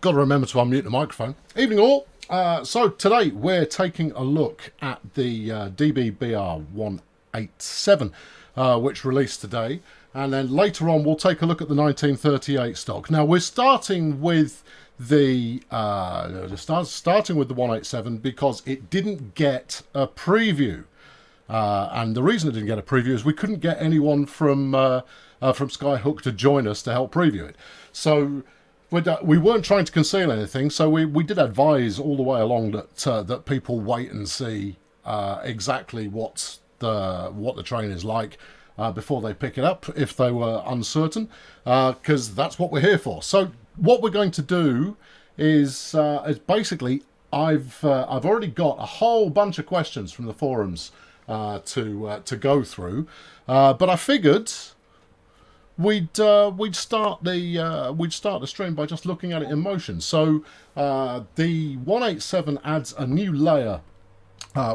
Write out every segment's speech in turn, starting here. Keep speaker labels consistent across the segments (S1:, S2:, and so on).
S1: Got to remember to unmute the microphone. Evening all. So today we're taking a look at the DBBR 187, which released today. And then later on we'll take a look at the 1938 stock. Now we're starting with the starting with the 187 because it didn't get a preview. And the reason it didn't get a preview is we couldn't get anyone from Skyhook to join us to help preview it. So we weren't trying to conceal anything, so we did advise all the way along that people wait and see exactly what the train is like before they pick it up if they were uncertain, because that's what we're here for. So what we're going to do is basically I've already got a whole bunch of questions from the forums to go through, but I figured we'd start the stream by just looking at it in motion. So the 187 adds a new layer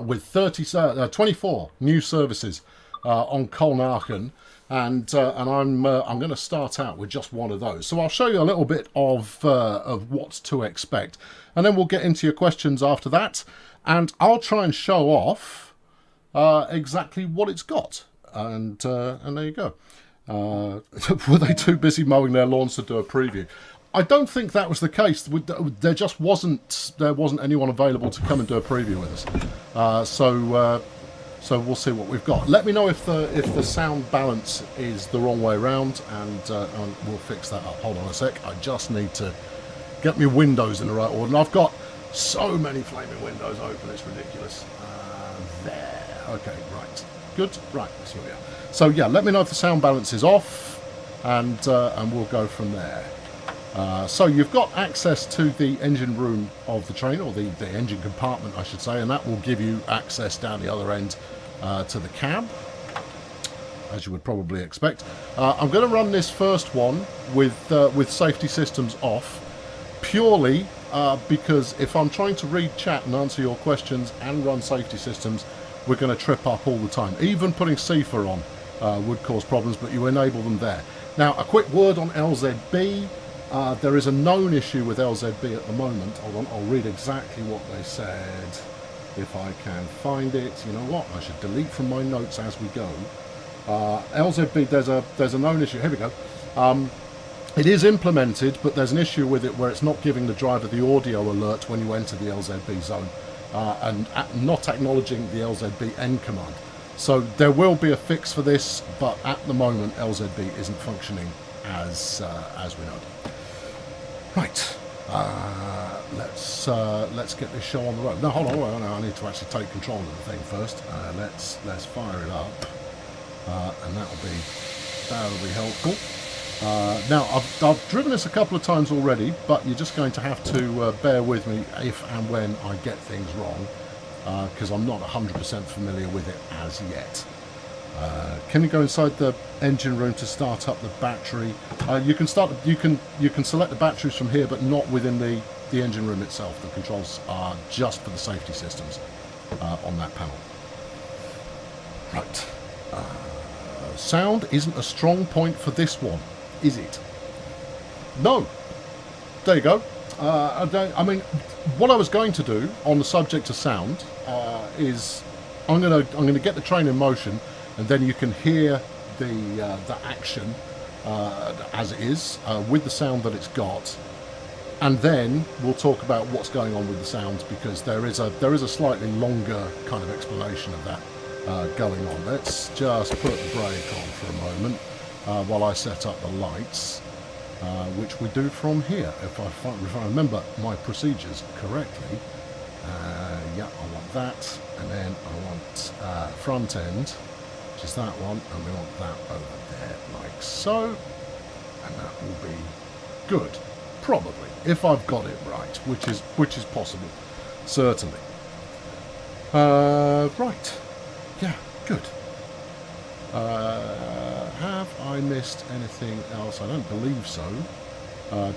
S1: with 24 new services on Colnachen, and I'm going to start out with just one of those. So I'll show you a little bit of what to expect, and then we'll get into your questions after that, and I'll try and show off exactly what it's got, and there you go. Were they too busy mowing their lawns to do a preview? I don't think that was the case. There just wasn't anyone available to come and do a preview with us. So we'll see what we've got. Let me know if the sound balance is the wrong way around, and we'll fix that up. Hold on a sec. I just need to get my windows in the right order. And I've got so many flaming windows open, it's ridiculous. There. Okay, right. Good. Right. That's where we are. So yeah, let me know if the sound balance is off, and we'll go from there. So you've got access to the engine room of the train, or the engine compartment, I should say, and that will give you access down the other end to the cab, as you would probably expect. I'm going to run this first one with safety systems off, purely because if I'm trying to read chat and answer your questions and run safety systems, we're going to trip up all the time. Even putting CIFA on would cause problems, but you enable them there. Now, a quick word on LZB. There is a known issue with LZB at the moment. Hold on, I'll read exactly what they said if I can find it. You know what? I should delete from my notes as we go. LZB, there's a known issue. Here we go. It is implemented, but there's an issue with it where it's not giving the driver the audio alert when you enter the LZB zone, and not acknowledging the LZB end command. So there will be a fix for this, but at the moment LZB isn't functioning as we know it. Right, let's get this show on the road. No, hold on, I need to actually take control of the thing first. Let's fire it up, and that'll be helpful. Now I've driven this a couple of times already, but you're just going to have to bear with me if and when I get things wrong, because I'm not 100% familiar with it as yet. Can you go inside the engine room to start up the battery? You can select the batteries from here, but not within the engine room itself. The controls are just for the safety systems on that panel. Right. Sound isn't a strong point for this one, is it? No. There you go. I mean, what I was going to do on the subject of sound is I'm gonna get the train in motion, and then you can hear the action as it is with the sound that it's got, and then we'll talk about what's going on with the sounds, because there is a slightly longer kind of explanation of that going on. Let's just put the brake on for a moment while I set up the lights, which we do from here if I remember my procedures correctly. Yeah, I want that, and then I want front end, which is that one, and we want that over there like so, and that will be good, probably, if I've got it right, which is possible, certainly. Right, yeah, good. Have I missed anything else? I don't believe so.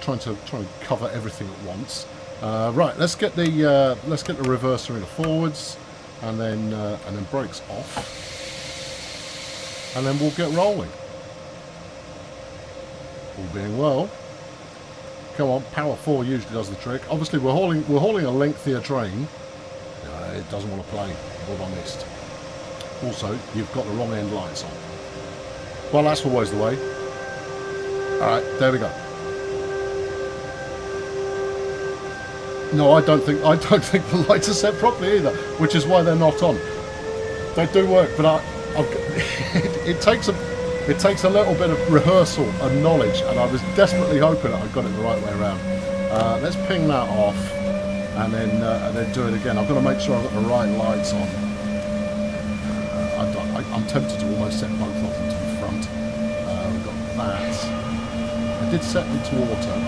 S1: Trying to cover everything at once. Right, let's get the reverser into forwards, and then brakes off, and then we'll get rolling. All being well. come on. Power 4 usually does the trick. Obviously, we're hauling a lengthier train. It doesn't want to play. What I missed. Also, you've got the wrong end lights on. Well, that's always the way. All right, there we go. No, I don't think the lights are set properly either, which is why they're not on. They do work, but it takes a little bit of rehearsal and knowledge, and I was desperately hoping that I got it the right way around. Let's ping that off, and then do it again. I've got to make sure I've got the right lights on. I'm tempted to almost set both of them to the front. We've got that. I did set it to auto. And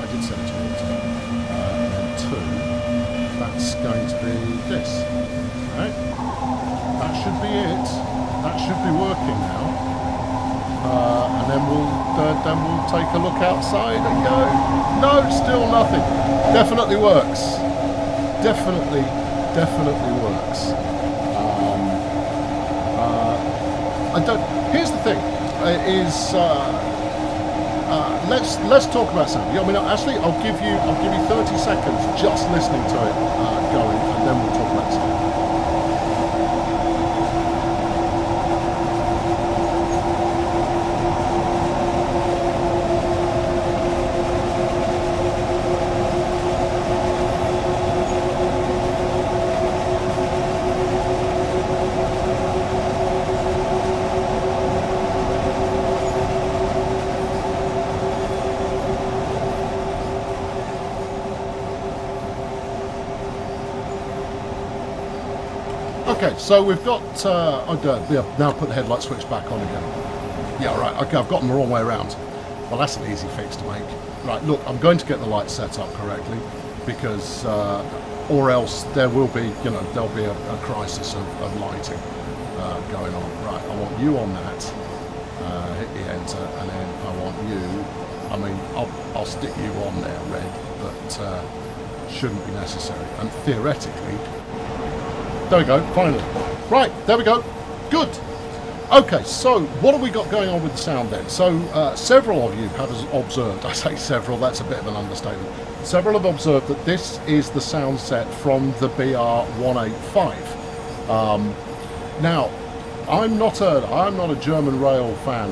S1: then 2. That's going to be this. Right? That should be it. That should be working now. And then we'll take a look outside and go. No, still nothing. Definitely works. Definitely works. I don't. Here's the thing: let's talk about sound. I mean, actually, I'll give you 30 seconds just listening to it going, and then we'll talk about sound. Okay, so we've got, now put the headlight switch back on again. Yeah, right, okay, I've got them the wrong way around. Well, that's an easy fix to make. Right, look, I'm going to get the lights set up correctly, because, or else there will be, there'll be a crisis of lighting going on. Right, I want you on that, hit the enter, and then I want you, I mean, I'll stick you on there, red, but shouldn't be necessary. And theoretically, there we go, finally. Right, there we go. Good. Okay, so what have we got going on with the sound then? So several of you have observed, I say several, that's a bit of an understatement. Several have observed that this is the sound set from the BR-185. Now, I'm not a German rail fan,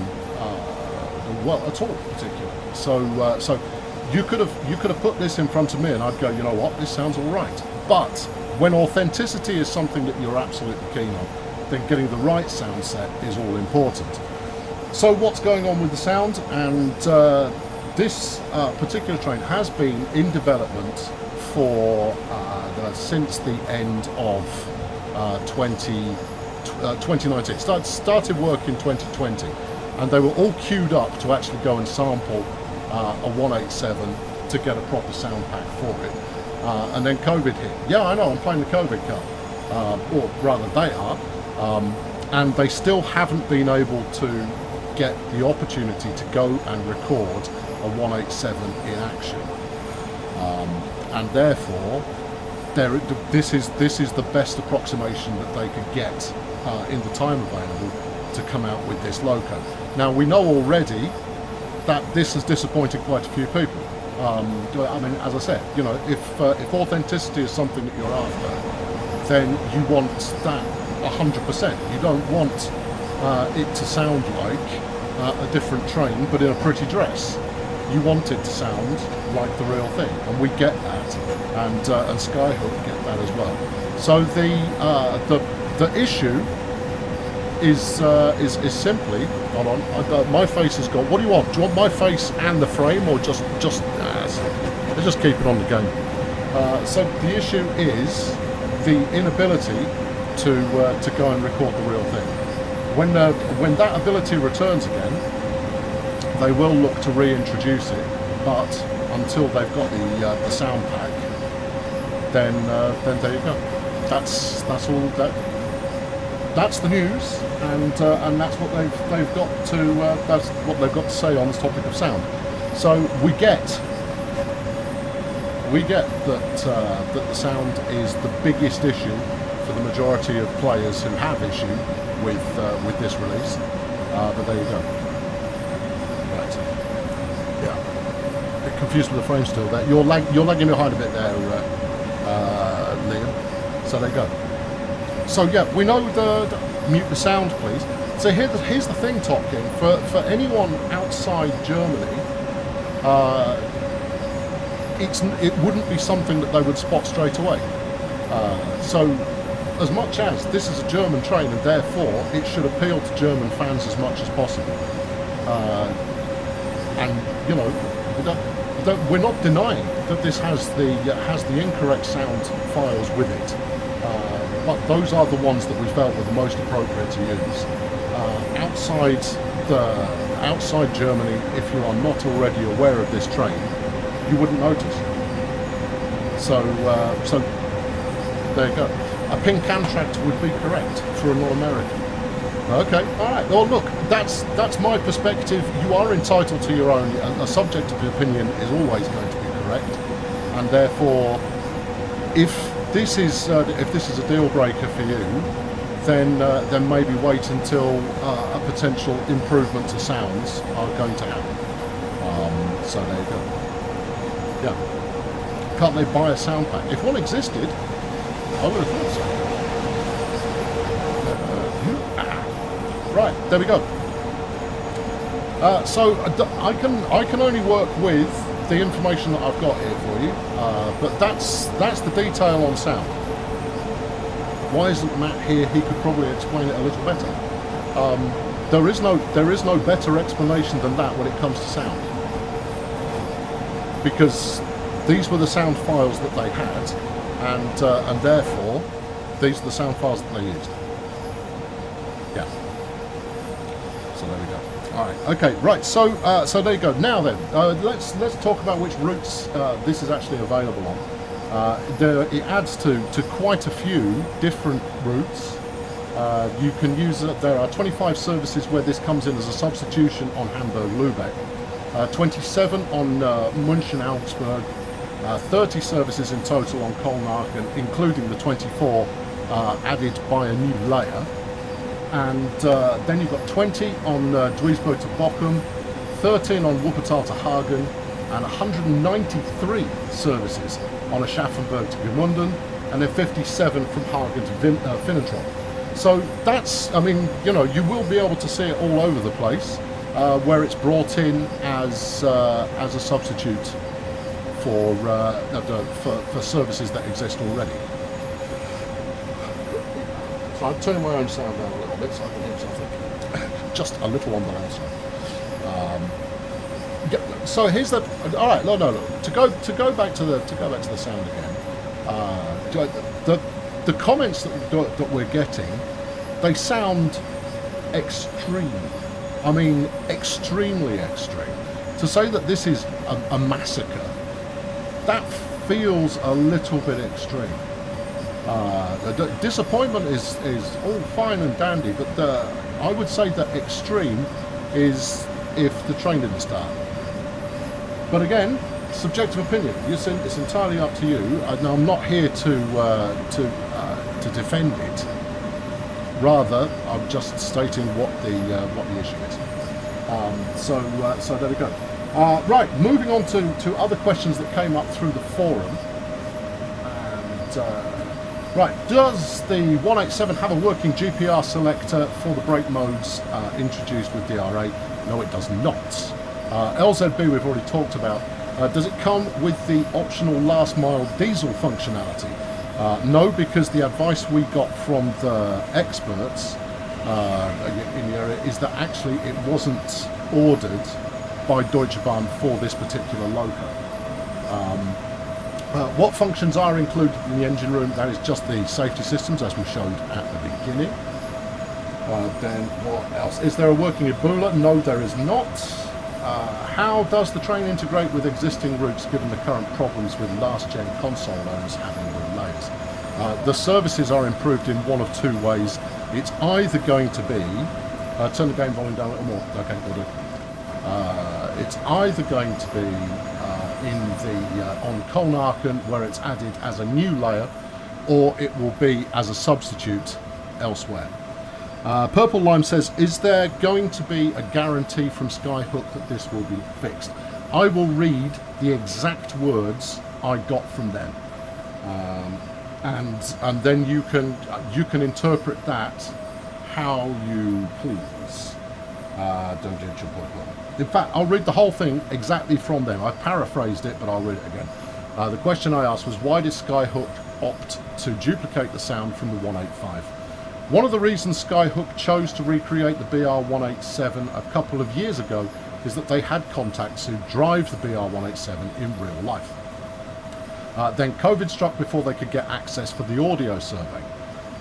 S1: well, at all particularly. So you could have put this in front of me and I'd go, you know what, this sounds all right. But when authenticity is something that you're absolutely keen on, then getting the right sound set is all important. So what's going on with the sound? And this particular train has been in development for since the end of 2019. Started work in 2020, and they were all queued up to actually go and sample a 187 to get a proper sound pack for it. And then COVID hit. Yeah, I know, I'm playing the COVID card. Or rather, they are. And they still haven't been able to get the opportunity to go and record a 187 in action. And therefore, this is the best approximation that they could get in the time available to come out with this loco. Now, we know already that this has disappointed quite a few people. I mean, as I said, if authenticity is something that you're after, then you want that 100%. You don't want it to sound like a different train, but in a pretty dress. You want it to sound like the real thing, and we get that, and Skyhook get that as well. So the issue is simply, hold on, my face has got, what do you want? Do you want my face and the frame, or just keep it on the game? So the issue is the inability to go and record the real thing. When that ability returns again, they will look to reintroduce it, but until they've got the sound pack, then there you go. That's all that. That's the news, and that's what they've got to that's what they've got to say on this topic of sound. So we get that the sound is the biggest issue for the majority of players who have issue with this release. But there you go. Right. Yeah. confused with the frame still there. You're lagging behind a bit there, Liam. So there you go. So yeah, we know the mute the sound, please. So here's the thing, Top King. For anyone outside Germany, it wouldn't be something that they would spot straight away. So as much as this is a German train and therefore it should appeal to German fans as much as possible, and you know, we're not denying that this has the incorrect sound files with it, but those are the ones that we felt were the most appropriate to use. Outside Germany, if you are not already aware of this train, you wouldn't notice. So there you go. A pink Amtrak would be correct for a non-American. Okay, all right. Well, look, that's my perspective. You are entitled to your own. A subjective opinion is always going to be correct, and therefore, if this is a deal breaker for you, then maybe wait until a potential improvement to sounds are going to happen. So there you go. Yeah. Can't they buy a sound pack? If one existed, I would have thought so. Right, there we go. So I can only work with the information that I've got here for you, but that's the detail on sound. Why isn't Matt here? He could probably explain it a little better. There is no better explanation than that when it comes to sound, because these were the sound files that they had, and therefore these are the sound files that they used. Yeah. So there we go. All right. Okay. Right. So there you go. Now then, let's talk about which routes this is actually available on. It adds to quite a few different routes. You can use it. There are 25 services where this comes in as a substitution on Hamburg-Lübeck, 27 on München-Augsburg, 30 services in total on Köln-Aachen, including the 24 added by a new layer. And then you've got 20 on Duisburg to Bochum, 13 on Wuppertal to Hagen, and 193 services on Aschaffenburg to Gmunden, and then 57 from Hagen to Finnentrop. So that's, I mean, you know, you will be able to see it all over the place, where it's brought in as a substitute for services that exist already. So I'm turning my own sound down a little bit so I can hear something just a little on the loud side. Yeah, so here's the. All right, no. To go back to the sound again. The comments that we're getting, they sound extreme. I mean, extremely extreme. To say that this is a massacre, that feels a little bit extreme. The disappointment is all fine and dandy, but I would say that extreme is if the train didn't start. But again, subjective opinion. It's entirely up to you. Now, I'm not here to defend it. Rather, I'm just stating what the issue is. So there we go. Right, moving on to other questions that came up through the forum. And right, does the 187 have a working GPR selector for the brake modes introduced with DR8? No, it does not. LZB we've already talked about. Does it come with the optional last mile diesel functionality? No, because the advice we got from the experts in the area is that actually it wasn't ordered by Deutsche Bahn for this particular loco. What functions are included in the engine room? That is just the safety systems, as we showed at the beginning. Then what else? Is there a working Ebola? No, there is not. How does the train integrate with existing routes given the current problems with last-gen console owners having relays? The services are improved in one of two ways. It's either going to be... turn the game volume down a little more. Okay, we'll do. It's either going to be on Köln-Aachen, where it's added as a new layer, or it will be as a substitute elsewhere. Purple Lime says, is there going to be a guarantee from Skyhook that this will be fixed? I will read the exact words I got from them, and then you can interpret that how you please. Don't judge your book. In fact, I'll read the whole thing exactly from them. I paraphrased it, but I'll read it again. The question I asked was, why did Skyhook opt to duplicate the sound from the 185? One of the reasons Skyhook chose to recreate the BR-187 a couple of years ago is that they had contacts who drive the BR-187 in real life. Then COVID struck before they could get access for the audio survey.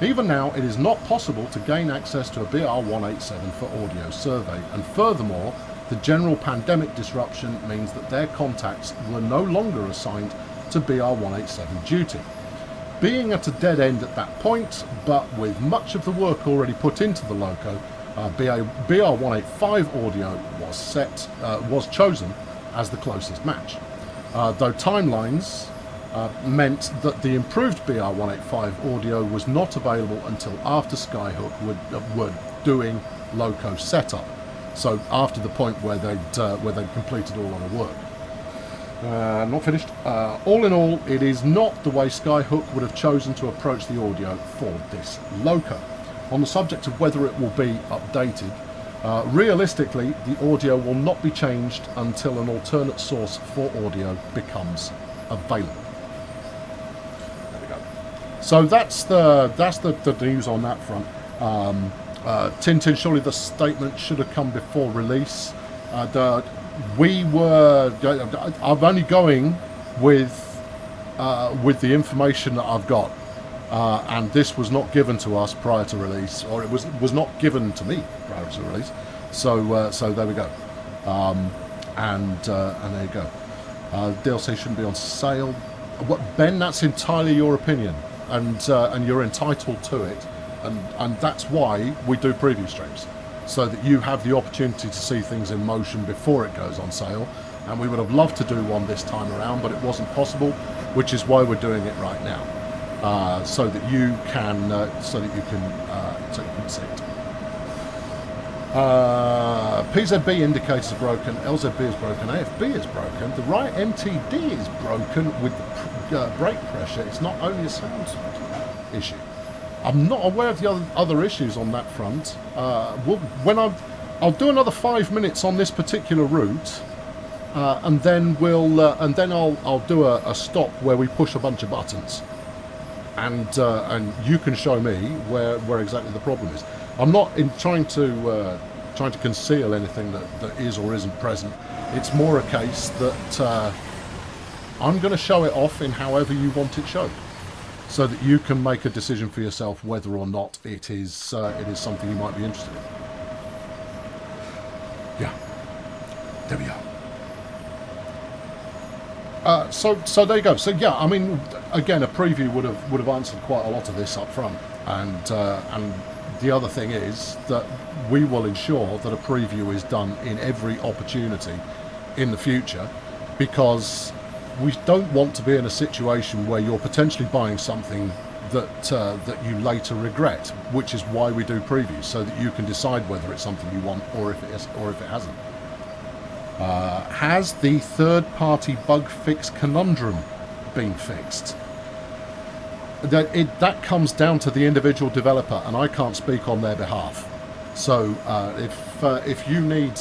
S1: Even now, it is not possible to gain access to a BR-187 for audio survey, and furthermore, the general pandemic disruption means that their contacts were no longer assigned to BR-187 duty. Being at a dead end at that point, but with much of the work already put into the loco, BR-185 audio was chosen as the closest match. Though timelines meant that the improved BR-185 audio was not available until after Skyhook were doing loco setup. So after the point where they'd completed all of the work. Not finished. All in all, it is not the way Skyhook would have chosen to approach the audio for this loco. On the subject of whether it will be updated, realistically, the audio will not be changed until an alternate source for audio becomes available. There we go. So that's the news on that front. Tintin, surely the statement should have come before release. I'm only going with the information that I've got, and this was not given to us prior to release, or it was not given to me prior to release. So there we go, and there you go. DLC shouldn't be on sale. Ben, that's entirely your opinion, and you're entitled to it. And that's why we do preview streams, so that you have the opportunity to see things in motion before it goes on sale. And we would have loved to do one this time around, but it wasn't possible, which is why we're doing it right now, so that you can see it. PZB indicators are broken, LZB is broken, AFB is broken, the right MTD is broken with the brake pressure. It's not only a sound issue. I'm not aware of the other issues on that front. I'll do another 5 minutes on this particular route, and then I'll do a stop where we push a bunch of buttons, and you can show me where exactly the problem is. I'm not trying to conceal anything that is or isn't present. It's more a case that I'm going to show it off in however you want it shown, so that you can make a decision for yourself whether or not it is something you might be interested in. Yeah, there we go. So there you go. So yeah, I mean, again, a preview would have answered quite a lot of this up front, and the other thing is that we will ensure that a preview is done in every opportunity in the future, because we don't want to be in a situation where you're potentially buying something that you later regret, which is why we do previews, so that you can decide whether it's something you want or if it is or if it hasn't. Has the third-party bug fix conundrum been fixed? That comes down to the individual developer, and I can't speak on their behalf. So if you need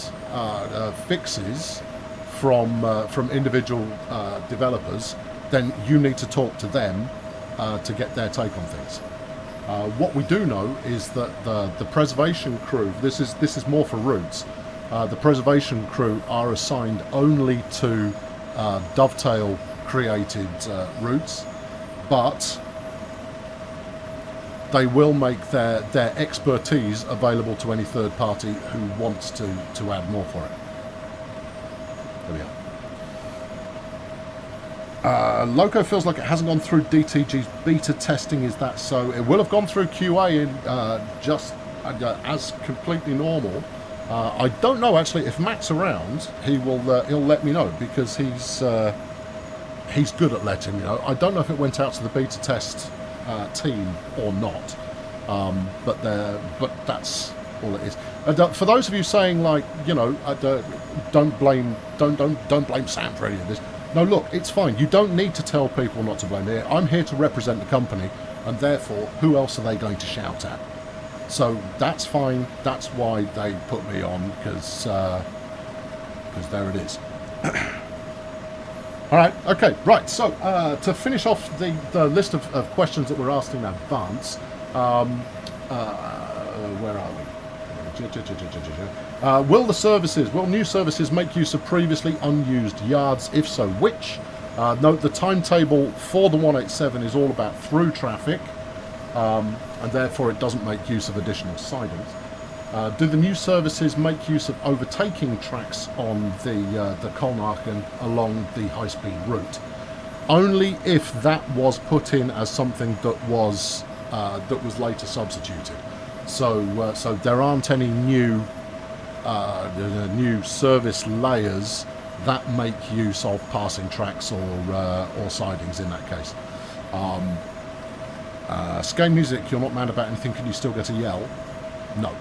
S1: fixes from individual developers, then you need to talk to them to get their take on things. What we do know is that the preservation crew, this is more for routes, the preservation crew are assigned only to Dovetail created routes, but they will make their expertise available to any third party who wants to add more for it. There we are. Loco feels like it hasn't gone through DTG's beta testing. Is that so? It will have gone through QA just as completely normal. I don't know actually. If Matt's around, he'll let me know, because he's good at letting me know. I don't know if it went out to the beta test team or not, but that's all it is. And for those of you saying, like, you know, don't blame Sam for any of this. No, look, it's fine. You don't need to tell people not to blame me. I'm here to represent the company, and therefore, who else are they going to shout at? So that's fine. That's why they put me on, because there it is. All right, okay, right. So to finish off the list of questions that were asked in advance, where are we? Will new services make use of previously unused yards? If so, which? Note the timetable for the 187 is all about through traffic, and therefore it doesn't make use of additional sidings. Do the new services make use of overtaking tracks on the Kolnarken along the high-speed route? Only if that was put in as something that was later substituted. So there aren't any new service layers that make use of passing tracks or sidings in that case. Skate music, you're not mad about anything, can you still get a yell? No.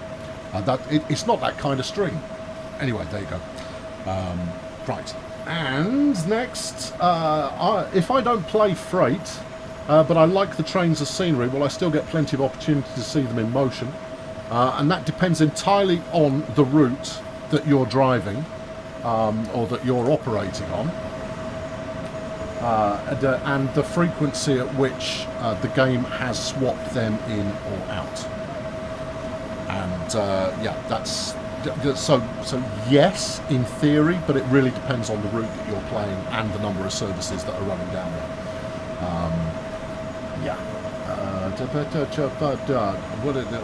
S1: It's not that kind of stream. Anyway, there you go. Right. And next, if I don't play freight, but I like the trains as scenery, well, I still get plenty of opportunity to see them in motion. And that depends entirely on the route that you're driving, or that you're operating on, and the frequency at which the game has swapped them in or out. And yeah, that's so yes, in theory, but it really depends on the route that you're playing and the number of services that are running down there. Yeah.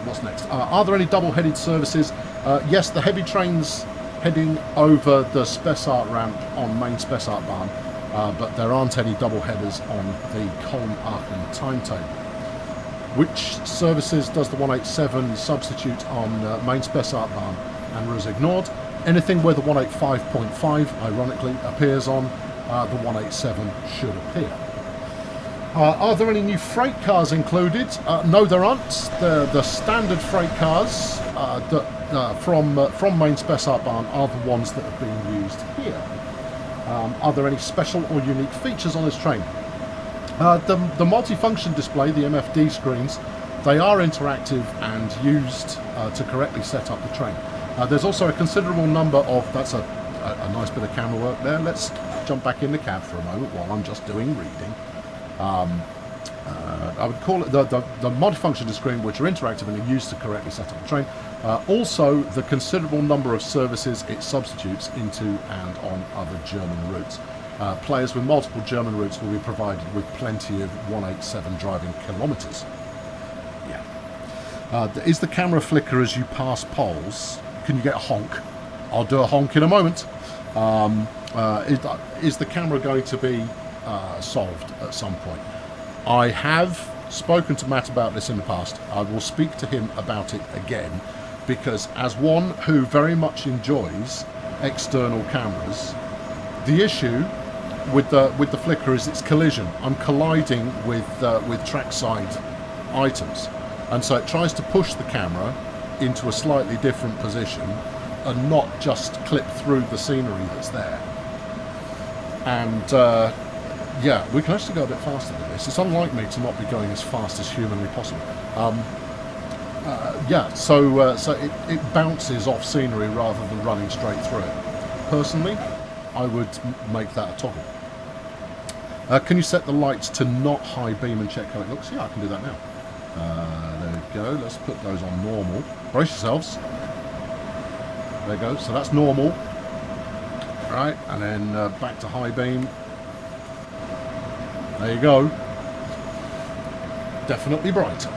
S1: What's next? Are there any double-headed services? Yes, the heavy trains heading over the Spessart ramp on main Spessart Bahn, but there aren't any double-headers on the Kolnarken timetable. Which services does the 187 substitute on main Spessart Bahn? And was ignored. Anything where the 185.5 ironically appears on, the 187 should appear. Are there any new freight cars included? No, there aren't. The standard freight cars from main Spessart Bahn are the ones that are being used here. Are there any special or unique features on this train? The multifunction display, the MFD screens, they are interactive and used to correctly set up the train. There's also a considerable number of, that's a nice bit of camera work there. Let's jump back in the cab for a moment while I'm just doing reading. I would call it the multifunction screen, which are interactive and are used to correctly set up the train. Also, the considerable number of services it substitutes into and on other German routes. Players with multiple German routes will be provided with plenty of 187 driving kilometres. Yeah. Is the camera flicker as you pass poles? Can you get a honk? I'll do a honk in a moment. Is the camera going to be solved at some point? I have spoken to Matt about this in the past. I will speak to him about it again, because as one who very much enjoys external cameras, the issue with the flicker is its collision. I'm colliding with trackside items, and so it tries to push the camera into a slightly different position and not just clip through the scenery that's there. And yeah, we can actually go a bit faster than this. It's unlike me to not be going as fast as humanly possible. Yeah, so it bounces off scenery rather than running straight through it. Personally, I would make that a toggle. Can you set the lights to not high beam and check how it looks? Yeah, I can do that now. There we go. Let's put those on normal. Brace yourselves. There you go. So that's normal. Right, and then back to high beam. There you go. Definitely brighter.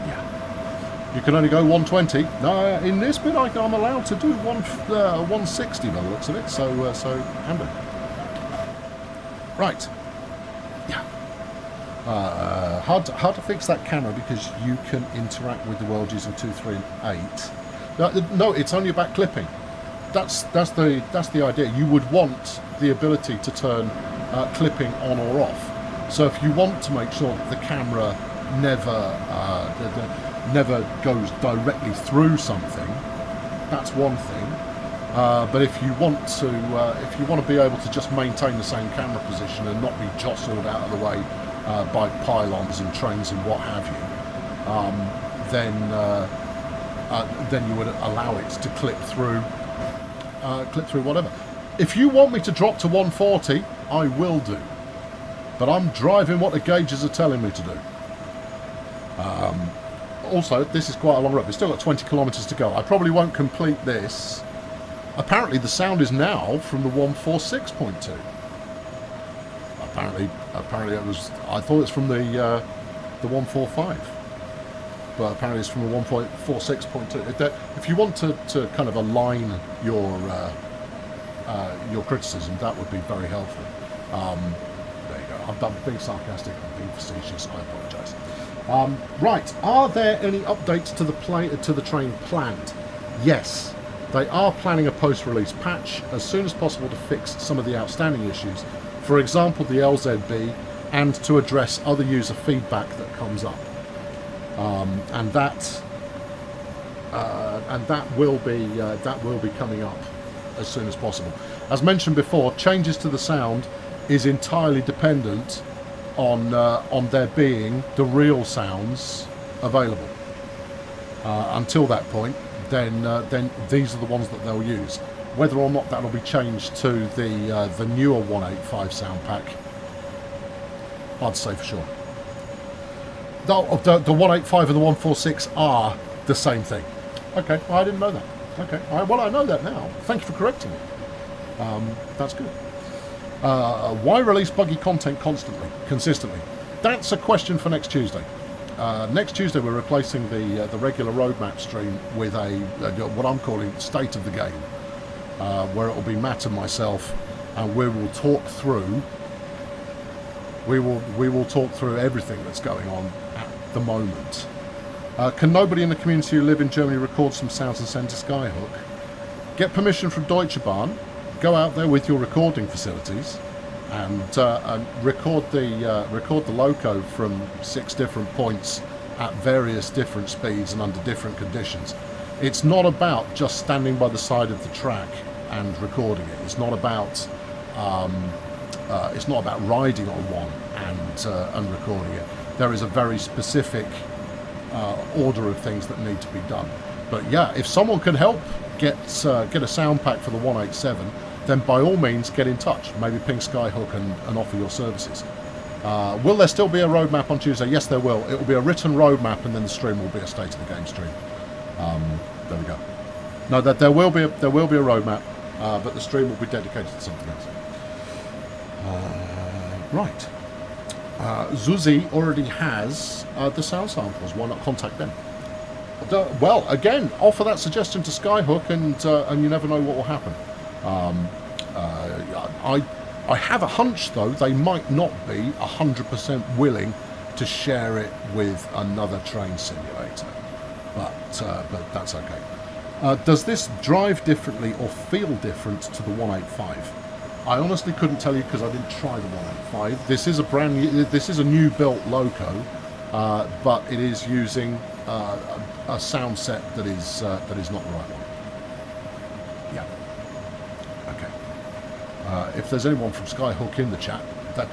S1: Yeah. You can only go 120. No, in this bit I'm allowed to do 160 by the looks of it. So handy. Right. Yeah. Hard to fix that camera because you can interact with the world using 2, 3, and 8. No, it's only about clipping. That's the idea. You would want the ability to turn clipping on or off. So if you want to make sure that the camera never never goes directly through something, that's one thing. But if you want to be able to just maintain the same camera position and not be jostled out of the way by pylons and trains and what have you, then you would allow it to clip through whatever. If you want me to drop to 140, I will do. But I'm driving what the gauges are telling me to do. Also, this is quite a long road. We've still got 20 kilometres to go. I probably won't complete this. Apparently the sound is now from the 146.2. Apparently it was. I thought it's from the 145, but apparently it's from the 1.46.2. If you want to kind of align your criticism, that would be very helpful. There you go. I'm being sarcastic. I'm being facetious. I apologise. Right. Are there any updates to the train planned? Yes. They are planning a post-release patch as soon as possible to fix some of the outstanding issues, for example the LZB, and to address other user feedback that comes up. And that will be coming up as soon as possible. As mentioned before, changes to the sound is entirely dependent on there being the real sounds available. Until that point, then these are the ones that they'll use. Whether or not that'll be changed to the newer 185 sound pack, hard to say for sure. The 185 and the 146 are the same thing. Okay, well, I didn't know that. Okay, all right, well, I know that now. Thank you for correcting me. That's good. Why release buggy content consistently? That's a question for next Tuesday. Next Tuesday we're replacing the regular roadmap stream with what I'm calling State of the Game, where it will be Matt and myself, and we will talk through everything that's going on at the moment. Can nobody in the community who live in Germany record some sounds and send to Skyhook? Get permission from Deutsche Bahn, go out there with your recording facilities, and record the loco from 6 different points at various different speeds and under different conditions. It's not about just standing by the side of the track and recording it. It's not about riding on one and recording it. There is a very specific order of things that need to be done. But yeah, if someone can help get a sound pack for the 187, then by all means get in touch. Maybe ping Skyhook and offer your services. Will there still be a roadmap on Tuesday? Yes, there will. It will be a written roadmap, and then the stream will be a State of the Game stream. There we go. No, that there will be a roadmap, but the stream will be dedicated to something else. Right. Zuzi already has the sound samples. Why not contact them? Well, again, offer that suggestion to Skyhook, and you never know what will happen. I have a hunch, though, they might not be 100% willing to share it with another train simulator, but that's okay. Does this drive differently or feel different to the 185? I honestly couldn't tell you because I didn't try the 185. This is a new built loco, but it is using a sound set that is not the right one. Yeah. Okay. If there's anyone from Skyhook in the chat, that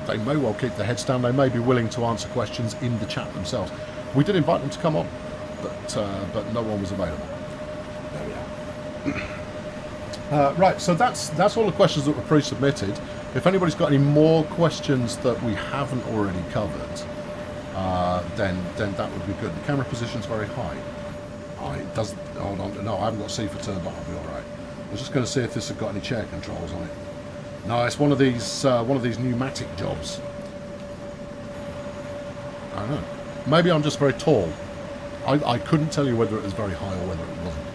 S1: they may well keep their heads down. They may be willing to answer questions in the chat themselves. We did invite them to come on, but no one was available. There we are. Right, so that's all the questions that were pre-submitted. If anybody's got any more questions that we haven't already covered, then that would be good. The camera position's very high. Hold on. No, I haven't got C for turned on. I'll be all right. I was just going to see if this had got any chair controls on it. No, it's one of these pneumatic jobs. I don't know. Maybe I'm just very tall. I couldn't tell you whether it was very high or whether it wasn't.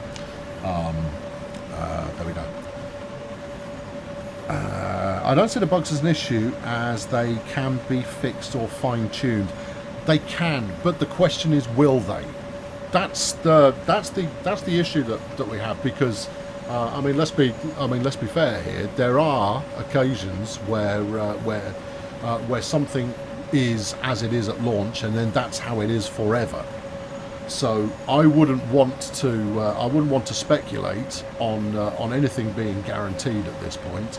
S1: There we go. I don't see the bugs as an issue, as they can be fixed or fine-tuned. They can, but the question is, will they? That's the issue that we have, because let's be fair here. There are occasions where something is as it is at launch, and then that's how it is forever. So I wouldn't want to speculate on anything being guaranteed at this point,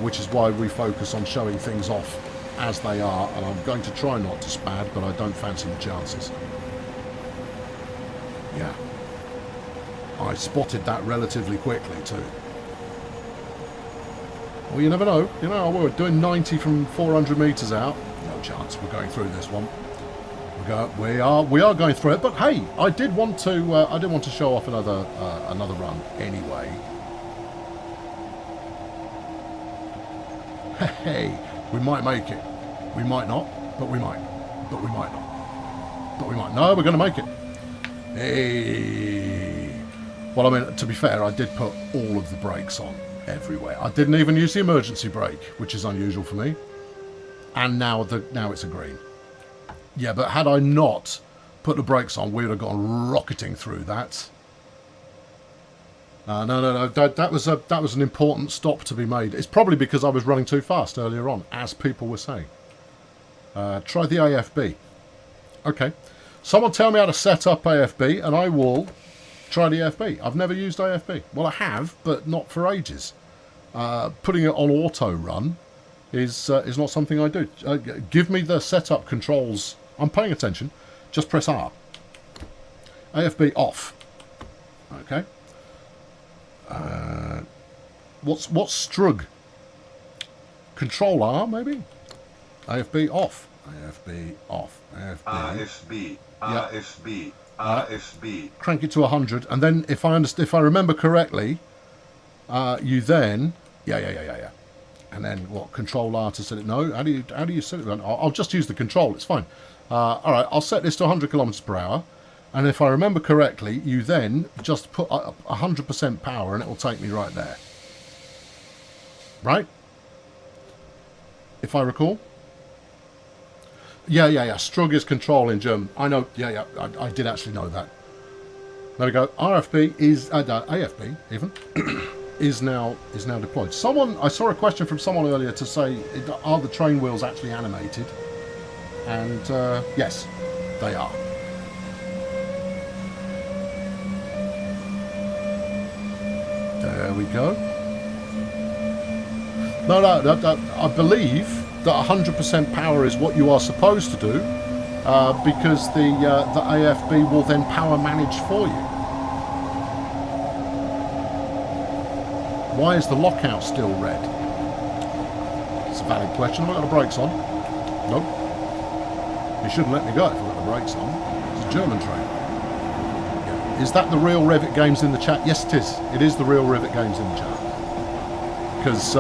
S1: which is why we focus on showing things off as they are. And I'm going to try not to spad, but I don't fancy the chances. Yeah, I spotted that relatively quickly too. Well, you never know. You know, we're doing 90 from 400 meters out. No chance we're going through this one. We are going through it, but hey, I did want to show off another run anyway. Hey, we might make it. We might not, but we might. But we might not. But we might. No, we're going to make it. Hey. Well, I mean, to be fair, I did put all of the brakes on everywhere. I didn't even use the emergency brake, which is unusual for me. And now it's a green. Yeah, but had I not put the brakes on, we would have gone rocketing through that. No. That was an important stop to be made. It's probably because I was running too fast earlier on, as people were saying. Try the AFB. Okay. Someone tell me how to set up AFB, and I will try the AFB. I've never used AFB. Well, I have, but not for ages. Putting it on auto run is not something I do. Give me the setup controls. I'm paying attention. Just press R. AFB off. Okay. What's Strug? Control R maybe. AFB off. AFB off. AFB.
S2: AFB. AFB. AFB.
S1: Crank it to 100, and then if I remember correctly, you then yeah. And then what? Control R to set it. No, how do you set it? I'll just use the control. It's fine. All right, I'll set this to 100 kilometers per hour, and if I remember correctly, you then just put 100% power, and it will take me right there. Right? If I recall. Yeah. Strug is control in German. I know. Yeah. I did actually know that. There we go. RFB is AFB even. is now deployed. I saw a question from someone earlier to say, are the train wheels actually animated? And yes, they are. There we go. No, I believe that 100% power is what you are supposed to do, because the AFB will then power manage for you. Why is the lockout still red? It's a valid question. Have I got the brakes on? Nope. You shouldn't let me go if I've got the brakes on. It's a German train. Yeah. Is that the real Revit Games in the chat? Yes, it is. It is the real Revit Games in the chat. Because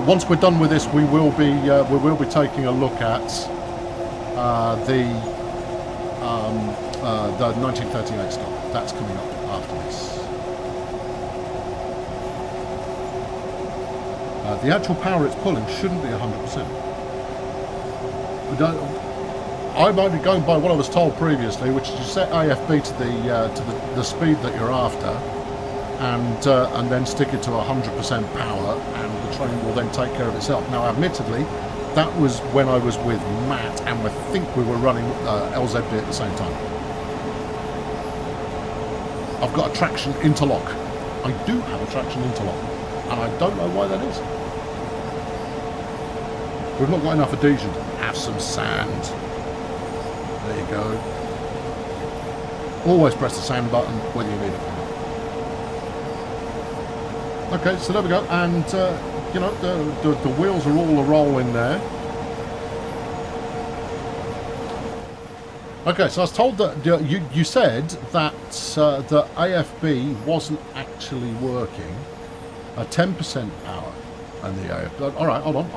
S1: once we're done with this, we will be taking a look at the 1938 stuff. That's coming up after this. The actual power it's pulling shouldn't be 100%. I'm only going by what I was told previously, which is you set AFB to the speed that you're after, and then stick it to 100% power, and the train will then take care of itself. Now, admittedly, that was when I was with Matt, and I think we were running LZB at the same time. I've got a traction interlock. I do have a traction interlock, and I don't know why that is. We've not got enough adhesion. Have some sand. There you go. Always press the sand button whether you need it. Okay, so there we go. And, you know, the wheels are all a-rolling there. Okay, so I was told that you said that the AFB wasn't actually working. 10% power. And the AFB. All right, hold on.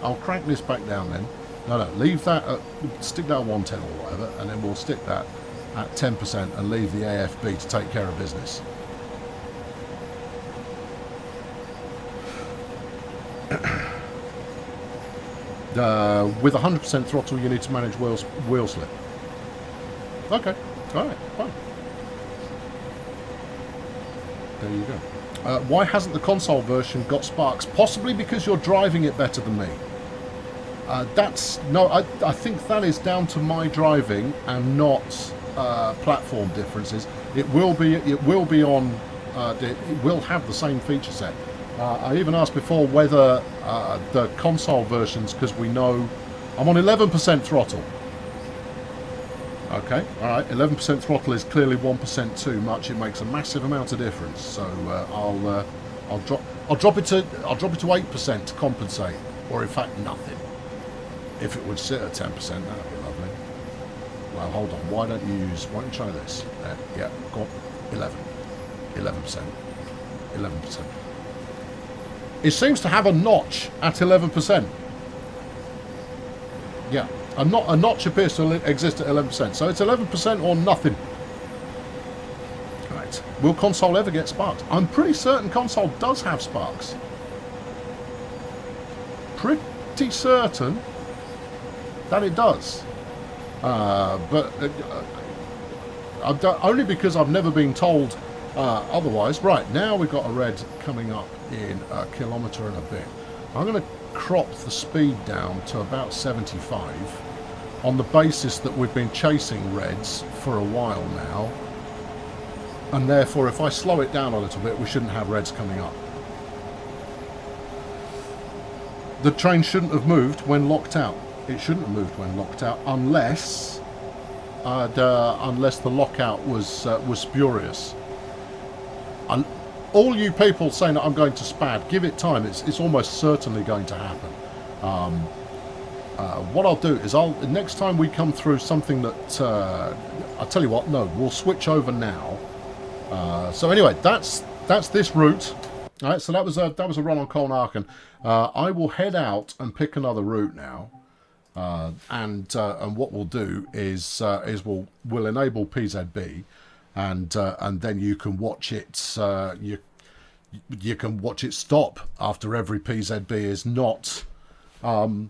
S1: I'll crank this back down then. No, leave that. Stick that at 110 or whatever, and then we'll stick that at 10% and leave the AFB to take care of business. With 100% throttle, you need to manage wheel slip. Okay, all right, fine. There you go. Why hasn't the console version got sparks? Possibly because you're driving it better than me. I think that is down to my driving and not platform differences. It will be on. It will have the same feature set. I even asked before whether the console versions, because we know I'm on 11% throttle. Okay, all right. 11% throttle is clearly 1% too much. It makes a massive amount of difference. So I'll drop it to 8% to compensate, or in fact nothing. If it would sit at 10%, that'd be lovely. Well, hold on. Why don't you try this? Yeah, go on. 11%. 11%. It seems to have a notch at 11%. Yeah, a notch appears to exist at 11%. So it's 11% or nothing. Right. Will console ever get sparks? I'm pretty certain console does have sparks. Pretty certain that it does. But only because I've never been told otherwise. Right, now we've got a red coming up in a kilometre and a bit. I'm going to crop the speed down to about 75 on the basis that we've been chasing reds for a while now, and therefore if I slow it down a little bit we shouldn't have reds coming up. The train shouldn't have moved when locked out. It shouldn't have moved when locked out unless the lockout was spurious. All you people saying that I'm going to spad, give it time. It's almost certainly going to happen. What I'll do is next time we come through something that I'll tell you what. No, we'll switch over now. So anyway, that's this route. All right, so that was a run on Colnarken. I will head out and pick another route now. And what we'll do is we'll enable PZB, and then you can watch it. You can watch it stop after every PZB is not. Oh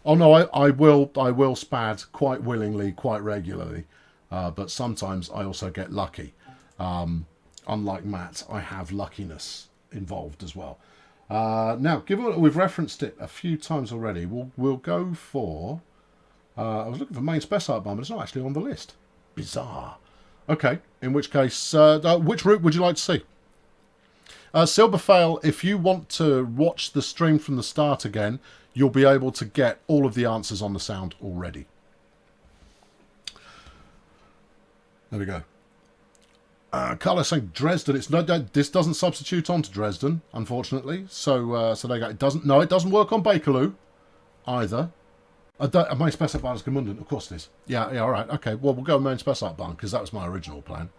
S1: no, I will spad quite willingly, quite regularly, but sometimes I also get lucky. Unlike Matt, I have luckiness involved as well. Now, given that we've referenced it a few times already, we'll go for. I was looking for main spec art bomb, but it's not actually on the list. Bizarre. Okay, in which case, which route would you like to see? Silverfail, if you want to watch the stream from the start again, you'll be able to get all of the answers on the sound already. There we go. Carlos saying Dresden. This doesn't substitute onto Dresden, unfortunately. So there you go. It doesn't work on Bakerloo either. Main spec art barn is Gemünden, of course it is. Yeah, all right, okay. Well, we'll go main spec art barn because that was my original plan.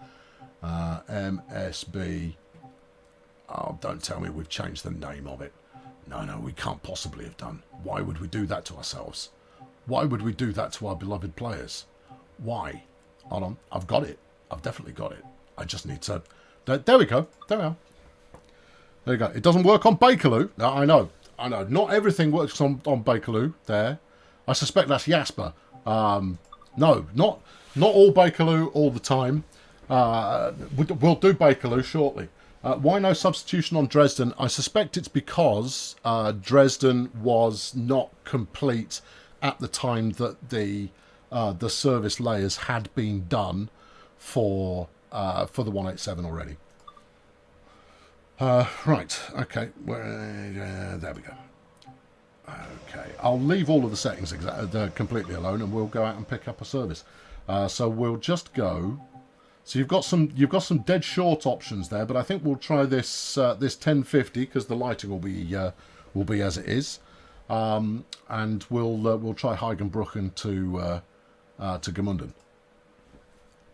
S1: MSB. Oh, don't tell me we've changed the name of it. No, we can't possibly have done. Why would we do that to ourselves? Why would we do that to our beloved players? Why? Hold on, I've got it. I've definitely got it. I just need to. There we go. There we are. There you go. It doesn't work on Bakerloo. No, I know. Not everything works on Bakerloo. There. I suspect that's Jasper. No, not all Bakerloo all the time. We'll do Bakerloo shortly. Why no substitution on Dresden? I suspect it's because Dresden was not complete at the time that the service layers had been done for the 187 already. Right, okay, there we go. Okay, I'll leave all of the settings completely alone, and we'll go out and pick up a service. So we'll just go. So you've got some dead short options there, but I think we'll try this 1050 because the lighting will be as it is, and we'll try Heigenbrücken to Gemünden.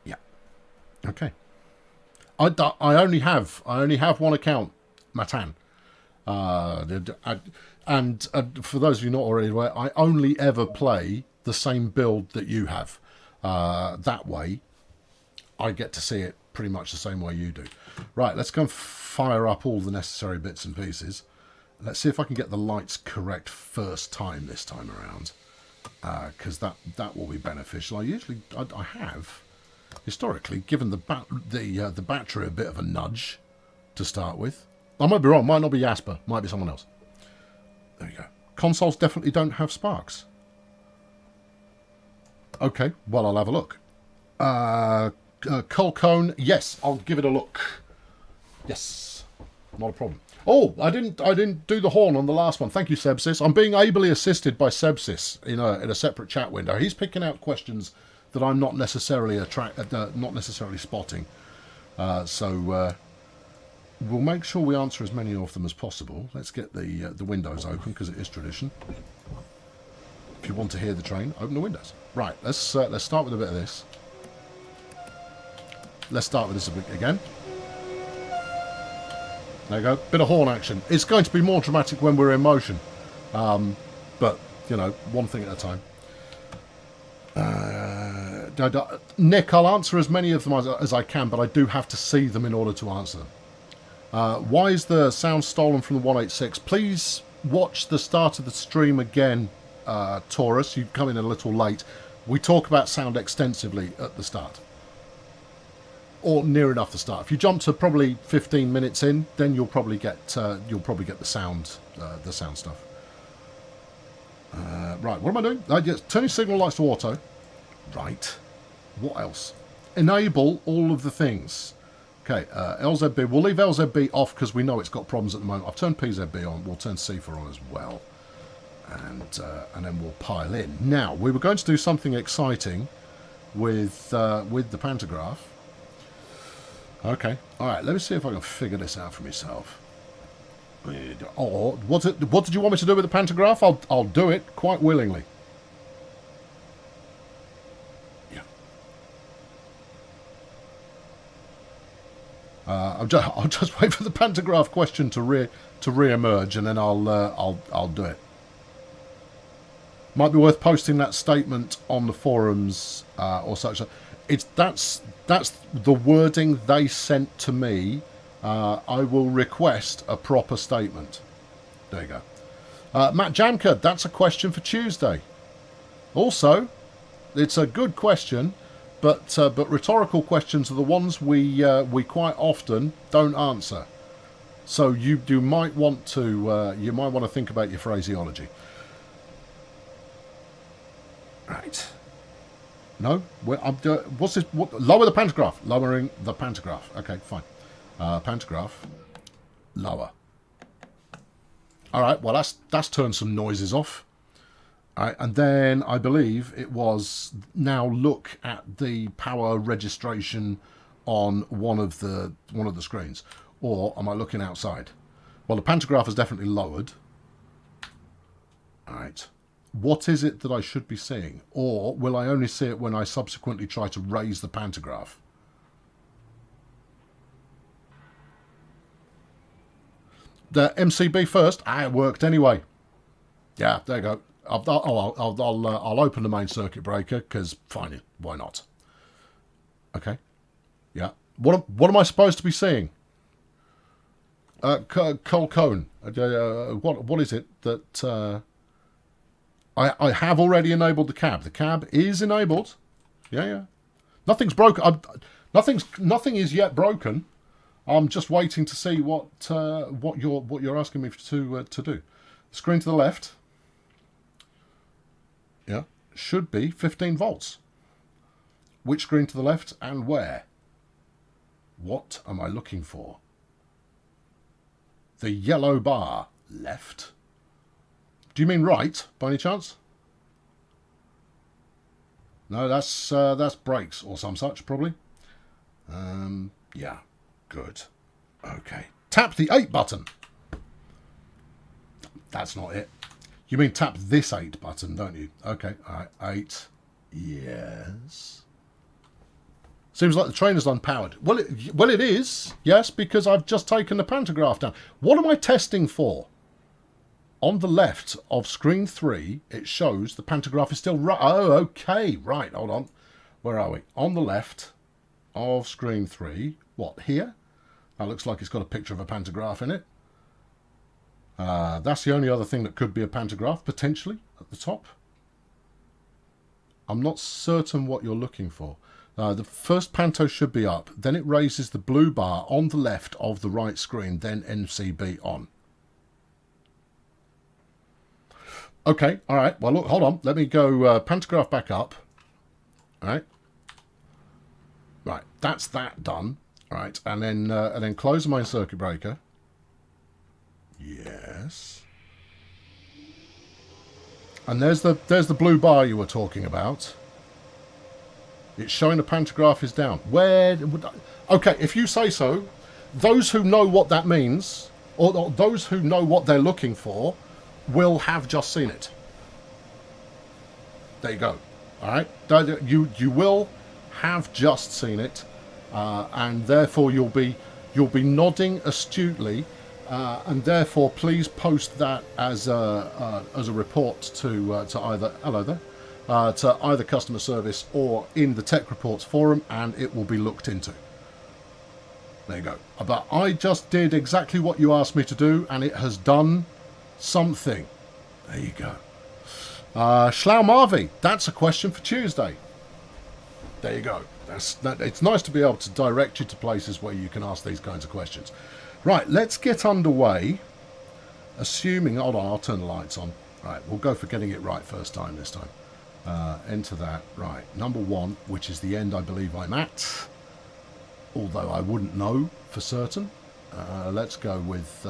S1: Yeah. Okay. I only have one account, Matan. And for those of you not already aware, I only ever play the same build that you have. That way, I get to see it pretty much the same way you do. Right, let's go and fire up all the necessary bits and pieces. Let's see if I can get the lights correct first time this time around, because that will be beneficial. I have historically given the battery a bit of a nudge to start with. I might be wrong. Might not be Jasper. Might be someone else. There you go. Consoles definitely don't have sparks. Okay, well, I'll have a look. Colcone, yes, I'll give it a look. Yes, not a problem. Oh, I didn't do the horn on the last one. Thank you, Sebsis. I'm being ably assisted by Sebsis in a separate chat window. He's picking out questions that I'm not necessarily spotting. So we'll make sure we answer as many of them as possible. Let's get the windows open because it is tradition. If you want to hear the train, open the windows. Right, let's start with a bit of this. Let's start with this a bit again. There you go. Bit of horn action. It's going to be more dramatic when we're in motion. But, you know, one thing at a time. Nick, I'll answer as many of them as I can, but I do have to see them in order to answer them. Why is the sound stolen from the 186? Please watch the start of the stream again, Taurus. You've come in a little late. We talk about sound extensively at the start. Or near enough the start. If you jump to probably 15 minutes in, then you'll probably get the sound stuff. Right, what am I doing? Just turning signal lights to auto. Right. What else? Enable all of the things. Okay, LZB. We'll leave LZB off because we know it's got problems at the moment. I've turned PZB on. We'll turn CIFA on as well, and then we'll pile in. Now we were going to do something exciting with the pantograph. Okay, all right. Let me see if I can figure this out for myself. Or what did you want me to do with the pantograph? I'll do it quite willingly. Yeah. I'll just wait for the pantograph question to re-emerge, and then I'll do it. Might be worth posting that statement on the forums or such. That's the wording they sent to me. I will request a proper statement. There you go. Matt Jamka, that's a question for Tuesday. Also, it's a good question, but rhetorical questions are the ones we quite often don't answer. So you might want to think about your phraseology. Right. No, what's this? Lower the pantograph. Lowering the pantograph. Okay, fine. Pantograph. Lower. All right. Well, that's turned some noises off. All right, and then I believe it was now look at the power registration on one of the screens, or am I looking outside? Well, the pantograph is definitely lowered. All right. What is it that I should be seeing? Or will I only see it when I subsequently try to raise the pantograph? The MCB first. It worked anyway. Yeah, there you go. I'll open the main circuit breaker because fine, why not? Okay. Yeah. What am I supposed to be seeing? Cole Cone. What is it that... I have already enabled the cab. The cab is enabled. Yeah. Nothing's broken. Nothing is yet broken. I'm just waiting to see what you're asking me to do. Screen to the left. Yeah, should be 15 volts. Which screen to the left and where? What am I looking for? The yellow bar left. Do you mean right, by any chance? No, that's brakes or some such, probably. Yeah, good. Okay. Tap the 8 button. That's not it. You mean tap this 8 button, don't you? Okay, all right, 8. Yes. Seems like the train is unpowered. Well, it is, yes, because I've just taken the pantograph down. What am I testing for? On the left of screen 3, it shows the pantograph is still right. Oh, okay. Right, hold on. Where are we? On the left of screen 3. What, here? That looks like it's got a picture of a pantograph in it. That's the only other thing that could be a pantograph, potentially, at the top. I'm not certain what you're looking for. The first panto should be up. Then it raises the blue bar on the left of the right screen. Then MCB on. Okay, all right. Well, look, hold on. Let me go pantograph back up. All right. that's that done. Right, and then close the main circuit breaker. Yes. And there's the blue bar you were talking about. It's showing the pantograph is down. Where? Okay, if you say so, those who know what that means, or those who know what they're looking for, will have just seen it. There you go. All right, you will have just seen it. And therefore you'll be nodding astutely, and therefore please post that as a report to either to either customer service or in the tech reports forum, and it will be looked into. There you go. But I just did exactly what you asked me to do, and it has done something. There you go. Schlau Marvi, that's a question for Tuesday. There you go. It's nice to be able to direct you to places where you can ask these kinds of questions. Right, let's get underway. Assuming, hold on, I'll turn the lights on. Right, we'll go for getting it right first time this time. Enter that. Right, number 1, which is the end I believe I'm at. Although I wouldn't know for certain. Let's go with,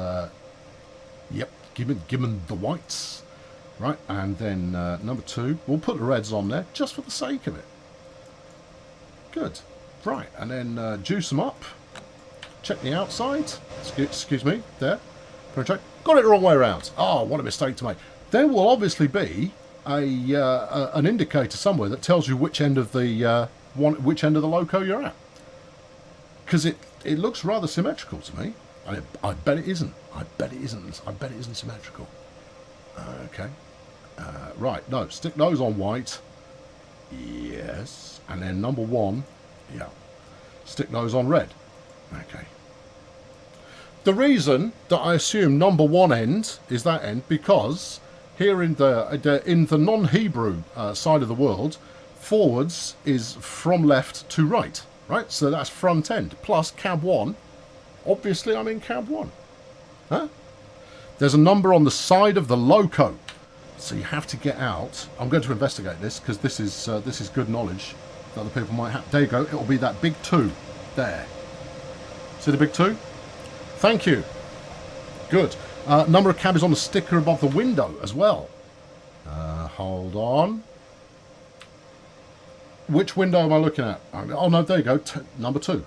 S1: yep, given the whites. Right, and then number 2, we'll put the reds on there just for the sake of it. Good. Right, and then juice them up. Check the outside. Excuse me, there. Got it the wrong way around. Oh, what a mistake to make. There will obviously be an indicator somewhere that tells you which end of the loco you're at. Because it looks rather symmetrical to me. I bet it isn't. I bet it isn't symmetrical. Okay. Right, no, stick those on white. Yes. And then number 1, yeah, stick those on red. Okay. The reason that I assume number 1 end is that end because here in the non-Hebrew side of the world, forwards is from left to right, right? So that's front end plus cab 1. Obviously, I'm in cab 1. Huh? There's a number on the side of the loco, so you have to get out. I'm going to investigate this because this is good knowledge that other people might have. There you go. It'll be that big 2 there. See the big 2? Thank you. Good. Number of cab is on the sticker above the window as well. Hold on. Which window am I looking at? Oh no, there you go. Number 2.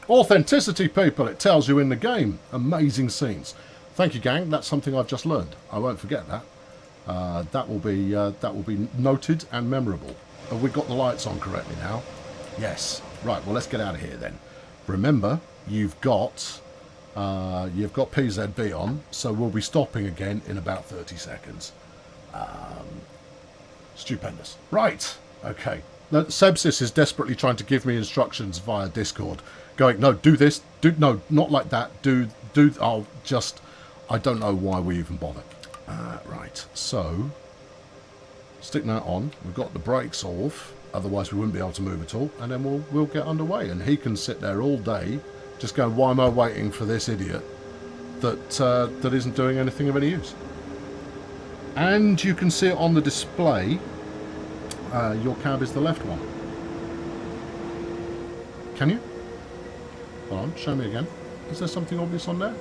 S1: Authenticity, people. It tells you in the game. Amazing scenes. Thank you, gang. That's something I've just learned. I won't forget that. That will be noted and memorable. Have we got the lights on correctly now? Yes. Right. Well, let's get out of here then. Remember, you've got PZB on, so we'll be stopping again in about 30 seconds. Stupendous. Right. Okay. Now, Sebsis is desperately trying to give me instructions via Discord, going, no, do this, no, not like that, I don't know why we even bother. Right, so stick that on. We've got the brakes off, otherwise we wouldn't be able to move at all, and then we'll get underway. And he can sit there all day, just going, why am I waiting for this idiot that isn't doing anything of any use? And you can see it on the display. Your cab is the left one. Can you? Hold on, show me again. Is there something obvious on there?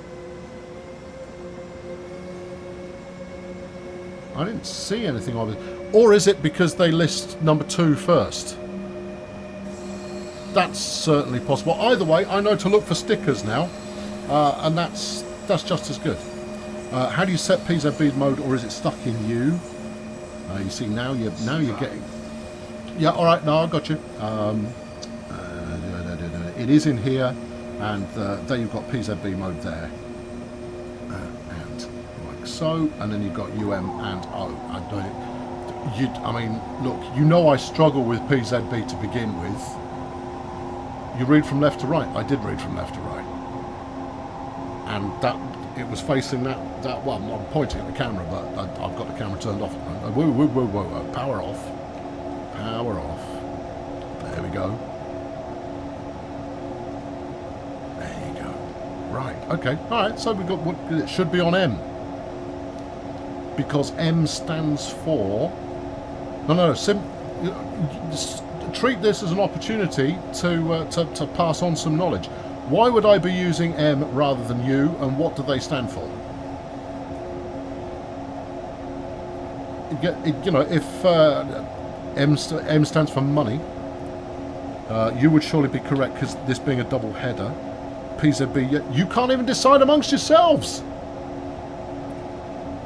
S1: I didn't see anything obvious. Or is it because they list number 2 first? That's certainly possible. Either way, I know to look for stickers now, and that's just as good. How do you set PZB mode, or is it stuck in you? You see, now you're getting. Yeah, all right. No, I got you. It is in here, and there you've got PZB mode there, and like so, and then you've got UM and O. I mean, look, you know I struggle with PZB to begin with. You read from left to right. I did read from left to right, and that it was facing that. Well, I'm pointing at the camera, but I've got the camera turned off. Whoa, whoa, whoa, whoa, whoa! Power off. Power off. There we go. There you go. Right. Okay. All right. So we got what it should be on M, because M stands for. No. treat this as an opportunity to pass on some knowledge. Why would I be using M rather than U, and what do they stand for? You know, if M stands for money, you would surely be correct, because this being a double header. PZB, you can't even decide amongst yourselves.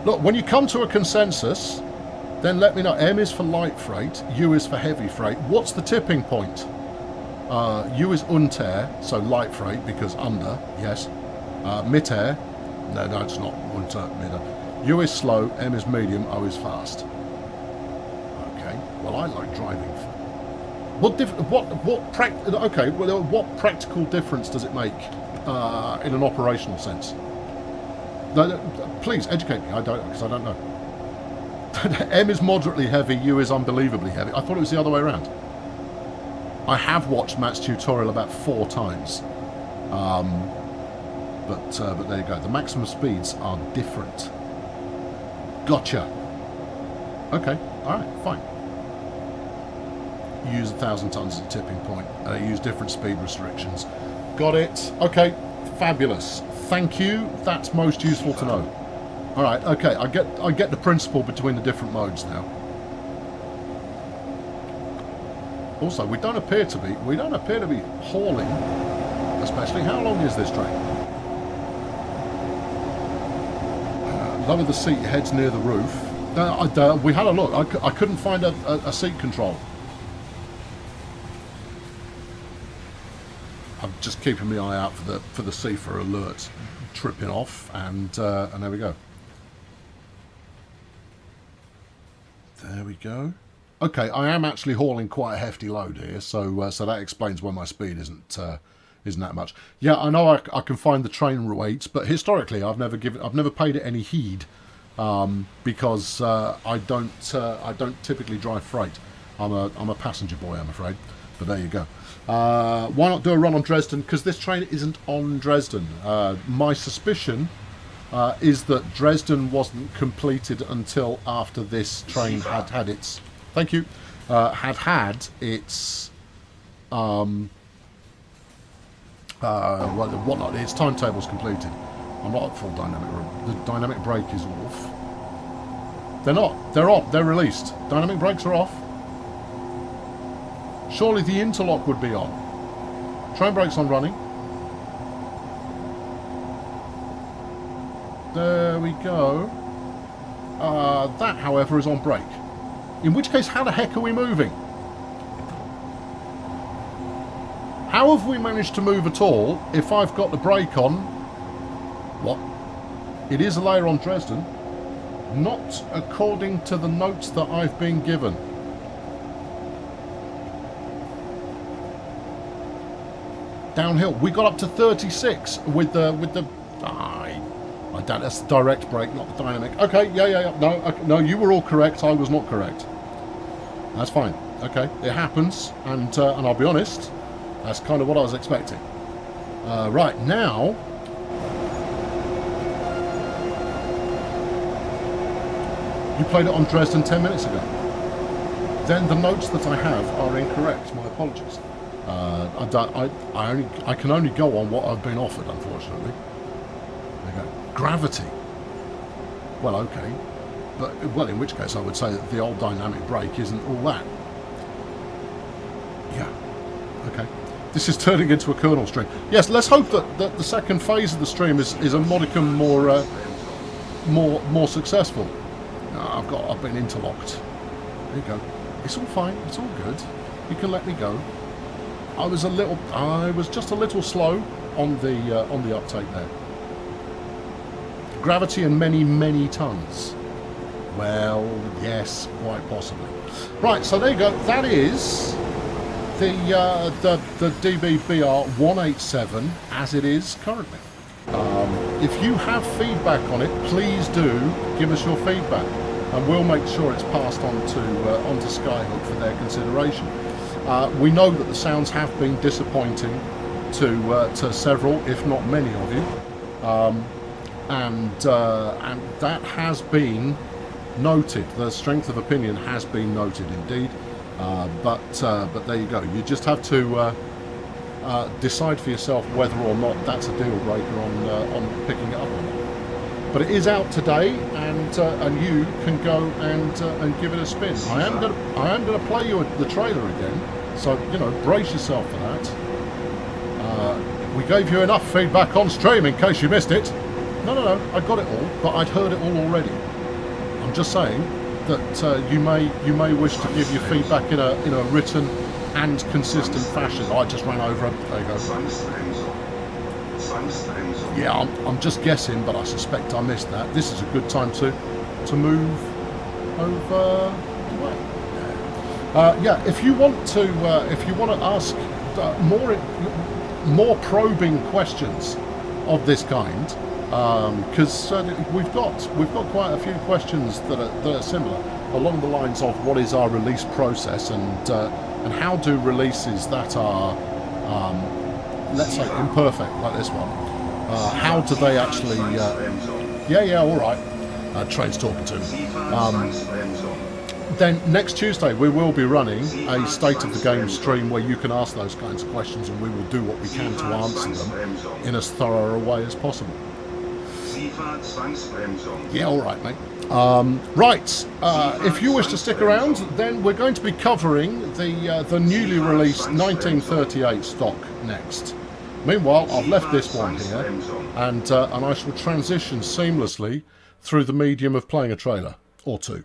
S1: Look, when you come to a consensus, then let me know. M is for light freight, U is for heavy freight. What's the tipping point? U is unter, so light freight, because under, yes. Mitter, no, it's not unter, mitter. U is slow, M is medium, O is fast. Okay, well, I like driving. What practical difference does it make in an operational sense? No, please educate me. Because I don't know. M is moderately heavy, U is unbelievably heavy. I thought it was the other way around. I have watched Matt's tutorial about 4 times. But there you go. The maximum speeds are different. Gotcha. Okay. All right. Fine. Use 1,000 tons as a tipping point. Use different speed restrictions. Got it. Okay. Fabulous. Thank you. That's most useful to know. All right. Okay. I get the principle between the different modes now. Also, we don't appear to be hauling. Especially, how long is this train? Lower the seat heads near the roof. We had a look. I couldn't find a seat control. I'm just keeping my eye out for the CFA alert tripping off, and there we go. There we go. Okay, I am actually hauling quite a hefty load here, so that explains why my speed isn't that much. Yeah, I know I can find the train weights, but historically I've never paid it any heed, because I don't typically drive freight. I'm a passenger boy, I'm afraid. But there you go. Why not do a run on Dresden? Because this train isn't on Dresden. My suspicion is that Dresden wasn't completed until after this train had its. Thank you. Had its whatnot. Its timetable's completed. I'm not at full dynamic. The dynamic brake is off. They're not. They're on. They're released. Dynamic brakes are off. Surely the interlock would be on. Train brakes on running. There we go. That, however, is on brake. In which case, how the heck are we moving? How have we managed to move at all if I've got the brake on? What? It is a layer on Dresden. Not according to the notes that I've been given. Downhill. We got up to 36 with the I doubt that's the direct brake, not the dynamic. Okay, yeah. No, you were all correct. I was not correct. That's fine. Okay, it happens, and I'll be honest, that's kind of what I was expecting. Right now, you played it on Dresden 10 minutes ago. Then the notes that I have are incorrect. My apologies. I can only go on what I've been offered, unfortunately. There you go. Gravity. Well, okay. But, well, in which case I would say that the old dynamic brake isn't all that. Yeah. Okay. This is turning into a kernel stream. Yes, let's hope that the second phase of the stream is a modicum more successful. I've been interlocked. There you go. It's all fine. It's all good. You can let me go. I was just a little slow on the uptake there. Gravity and many tons. Well, yes, quite possibly. Right, so there you go. That is the DBBR 187 as it is currently. If you have feedback on it, please do give us your feedback, and we'll make sure it's passed on onto Skyhook for their consideration. We know that the sounds have been disappointing to several, if not many of you, and that has been noted. The strength of opinion has been noted indeed. But there you go. You just have to decide for yourself whether or not that's a deal breaker on picking it up or not. But it is out today, and you can go and give it a spin. I am gonna play you the trailer again, so brace yourself for that. We gave you enough feedback on stream in case you missed it. No, I got it all, but I'd heard it all already. I'm just saying that you may wish to give your feedback in a written and consistent fashion. I just ran over it. There you go. Yeah, I'm just guessing, but I suspect I missed that. This is a good time to move over the way. Yeah, if you want to ask more probing questions of this kind, because we've got quite a few questions that are similar along the lines of what is our release process and how do releases that are let's say imperfect like this one, how do they actually yeah, all right, train's talking to me. Then next Tuesday we will be running a State of the Game stream where you can ask those kinds of questions, and we will do what we can to answer them in as thorough a way as possible. Yeah, all right, mate. Right, if you wish to stick around, then we're going to be covering the newly released 1938 stock next. Meanwhile, I've left this one here, and I shall transition seamlessly through the medium of playing a trailer or two.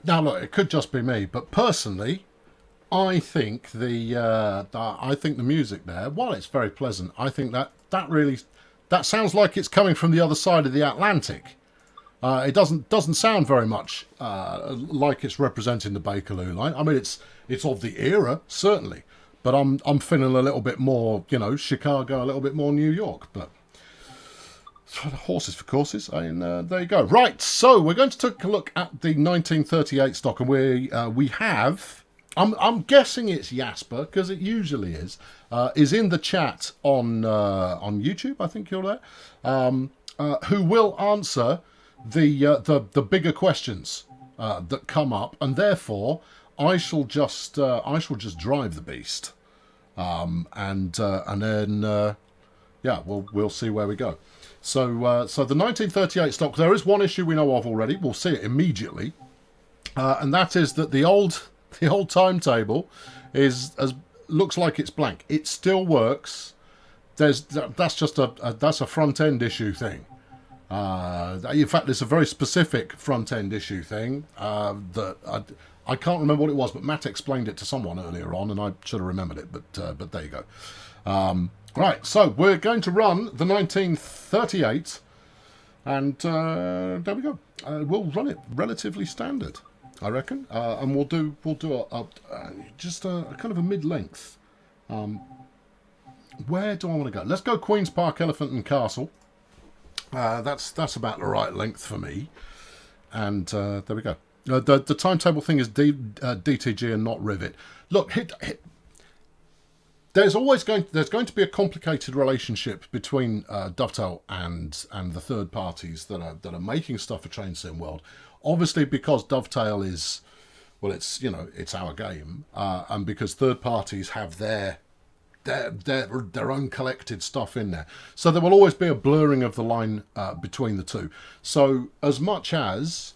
S1: Now look, it could just be me, but personally, I think the music there, while it's very pleasant, I think that sounds like it's coming from the other side of the Atlantic. It doesn't sound very much like it's representing the Bakerloo line. I mean, it's of the era certainly, but I'm feeling a little bit more, Chicago, a little bit more New York, but. Horses for courses, and there you go. Right, so we're going to take a look at the 1938 stock, and we have, I'm guessing it's Jasper, because it usually is in the chat on YouTube, I think you're there, who will answer the bigger questions that come up, and therefore I shall just drive the beast, and then yeah, we'll see where we go. So the 1938 stock, there is one issue we know of already. We'll see it immediately, and that is that the old timetable is looks like it's blank. It still works. That's just that's a front end issue thing. In fact, it's a very specific front end issue thing that I can't remember what it was, but Matt explained it to someone earlier on, and I should have remembered it. But there you go. Right, so we're going to run the 1938, and there we go. We'll run it relatively standard, I reckon, and we'll do just a kind of a mid-length. Where do I want to go? Let's go Queen's Park, Elephant and Castle. That's about the right length for me, and there we go. The timetable thing is DTG and not Rivet. Look, there's going to be a complicated relationship between Dovetail and the third parties that are making stuff for Train Sim World. Obviously, because Dovetail is, well, it's our game, and because third parties have their own collected stuff in there, so there will always be a blurring of the line between the two. So as much as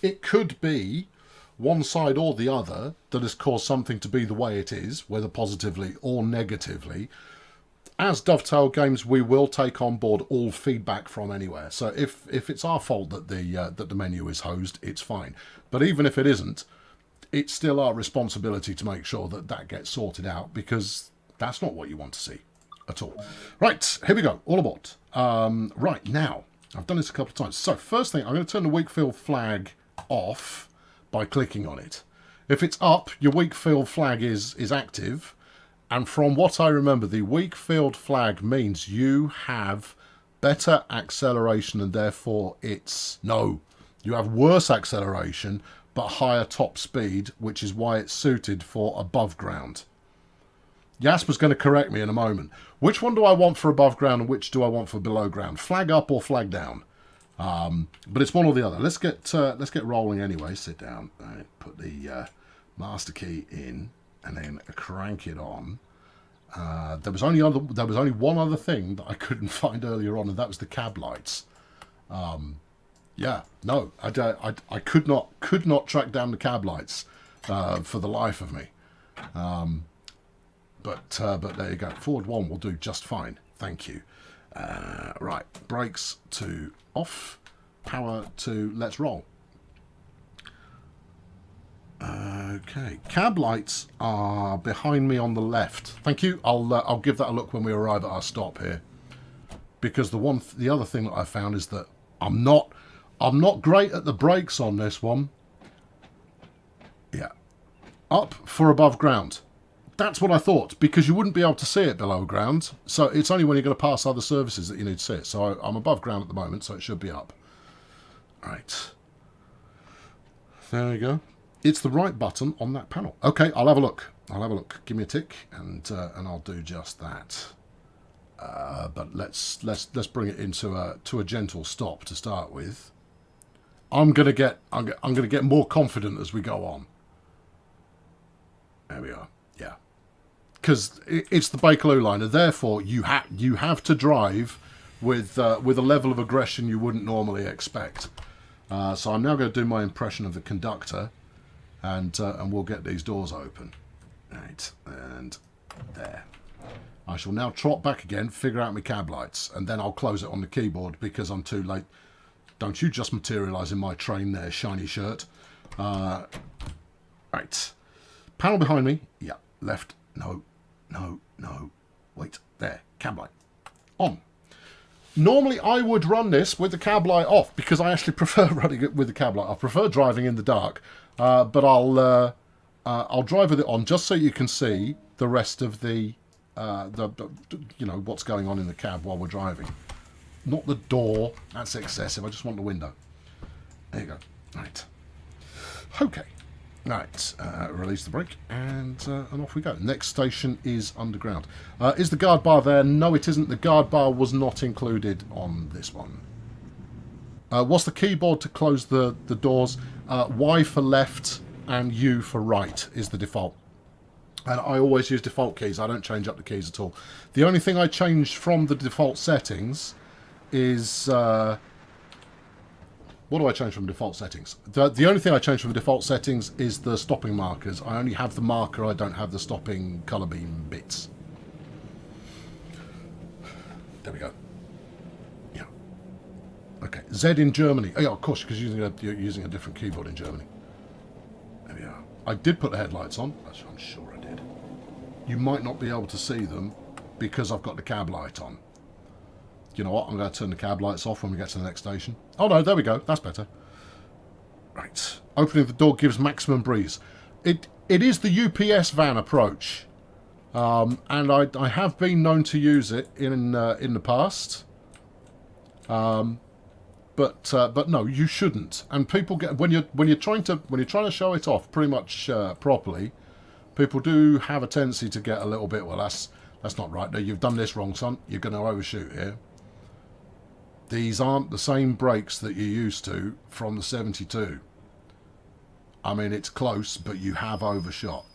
S1: it could be one side or the other that has caused something to be the way it is, whether positively or negatively, as Dovetail Games, we will take on board all feedback from anywhere. So if it's our fault that the menu is hosed, it's fine. But even if it isn't, it's still our responsibility to make sure that gets sorted out, because that's not what you want to see at all. Right, here we go. All aboard. Right, now, I've done this a couple of times. So first thing, I'm going to turn the weak field flag off by clicking on it. If it's up, your weak field flag is active. And from what I remember, the weak field flag means you have better acceleration, and therefore you have worse acceleration but higher top speed, which is why it's suited for above ground. Jasper's going to correct me in a moment. Which one do I want for above ground and which do I want for below ground? Flag up or flag down? But it's one or the other. Let's get rolling anyway. Sit down. Put the master key in and then crank it on. There was only one other thing that I couldn't find earlier on, and that was the cab lights. Yeah, no, I could not track down the cab lights for the life of me. But there you go. Forward one will do just fine. Thank you. Right, brakes to off, power to let's roll. Okay, cab lights are behind me on the left. Thank you. I'll give that a look when we arrive at our stop here, because the other thing that I found is that I'm not great at the brakes on this one. Yeah, up for above ground. That's what I thought, because you wouldn't be able to see it below ground. So it's only when you're going to pass other services that you need to see it. So I'm above ground at the moment, so it should be up. Right. There we go. It's the right button on that panel. Okay, I'll have a look. Give me a tick, and I'll do just that. But let's bring it into a gentle stop to start with. I'm gonna get more confident as we go on. There we are. Yeah, because it's the Bakerloo line, and therefore you have to drive with a level of aggression you wouldn't normally expect. So I'm now going to do my impression of the conductor, and we'll get these doors open. Right, and there. I shall now trot back again, figure out my cab lights, and then I'll close it on the keyboard because I'm too late. Don't you just materialise in my train there, shiny shirt. Right. Panel behind me. Yeah. Left. No. Wait. There. Cab light. On. Normally I would run this with the cab light off, because I actually prefer running it with the cab light off. I prefer driving in the dark. But I'll drive with it on just so you can see the rest of the what's going on in the cab while we're driving. Not the door, that's excessive. I just want the window. There you go. Right. Okay. Right. Release the brake, and off we go. Next station is underground. Is the guard bar there? No, it isn't. The guard bar was not included on this one. What's the keyboard to close the doors? Y for left and U for right is the default. And I always use default keys. I don't change up the keys at all. The only thing I change from the default settings is... well, What do I change from default settings? The only thing I change from the default settings is the stopping markers. I only have the marker, I don't have the stopping colour beam bits. There we go. Yeah. Okay, Z in Germany. Oh yeah, of course, because you're using a different keyboard in Germany. There we are. I did put the headlights on. I'm sure I did. You might not be able to see them because I've got the cab light on. You know what? I'm going to turn the cab lights off when we get to the next station. Oh no, there we go. That's better. Right. Opening the door gives maximum breeze. It is the UPS van approach. And I have been known to use it in the past. But no, you shouldn't. And people get when you're trying to show it off pretty much properly, people do have a tendency to get a little bit, well, that's not right. No, you've done this wrong, son. You're going to overshoot here. These aren't the same brakes that you're used to from the 72. I mean, it's close, but you have overshot.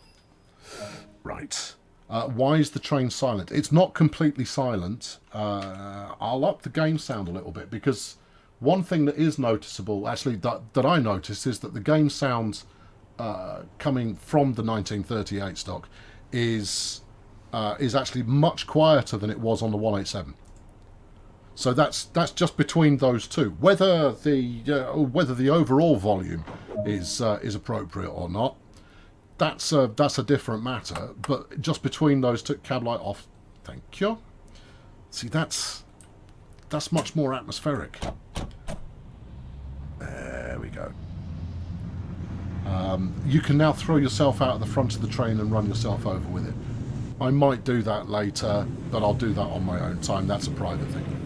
S1: Right. Why is the train silent? It's not completely silent. I'll up the game sound a little bit, because one thing that is noticeable, actually, that I noticed, is that the game sound coming from the 1938 stock is actually much quieter than it was on the 187. So that's just between those two. Whether the overall volume is appropriate or not, that's a different matter. But just between those two, cab light off. Thank you. See, that's much more atmospheric. There we go. You can now throw yourself out of the front of the train and run yourself over with it. I might do that later, but I'll do that on my own time. That's a private thing.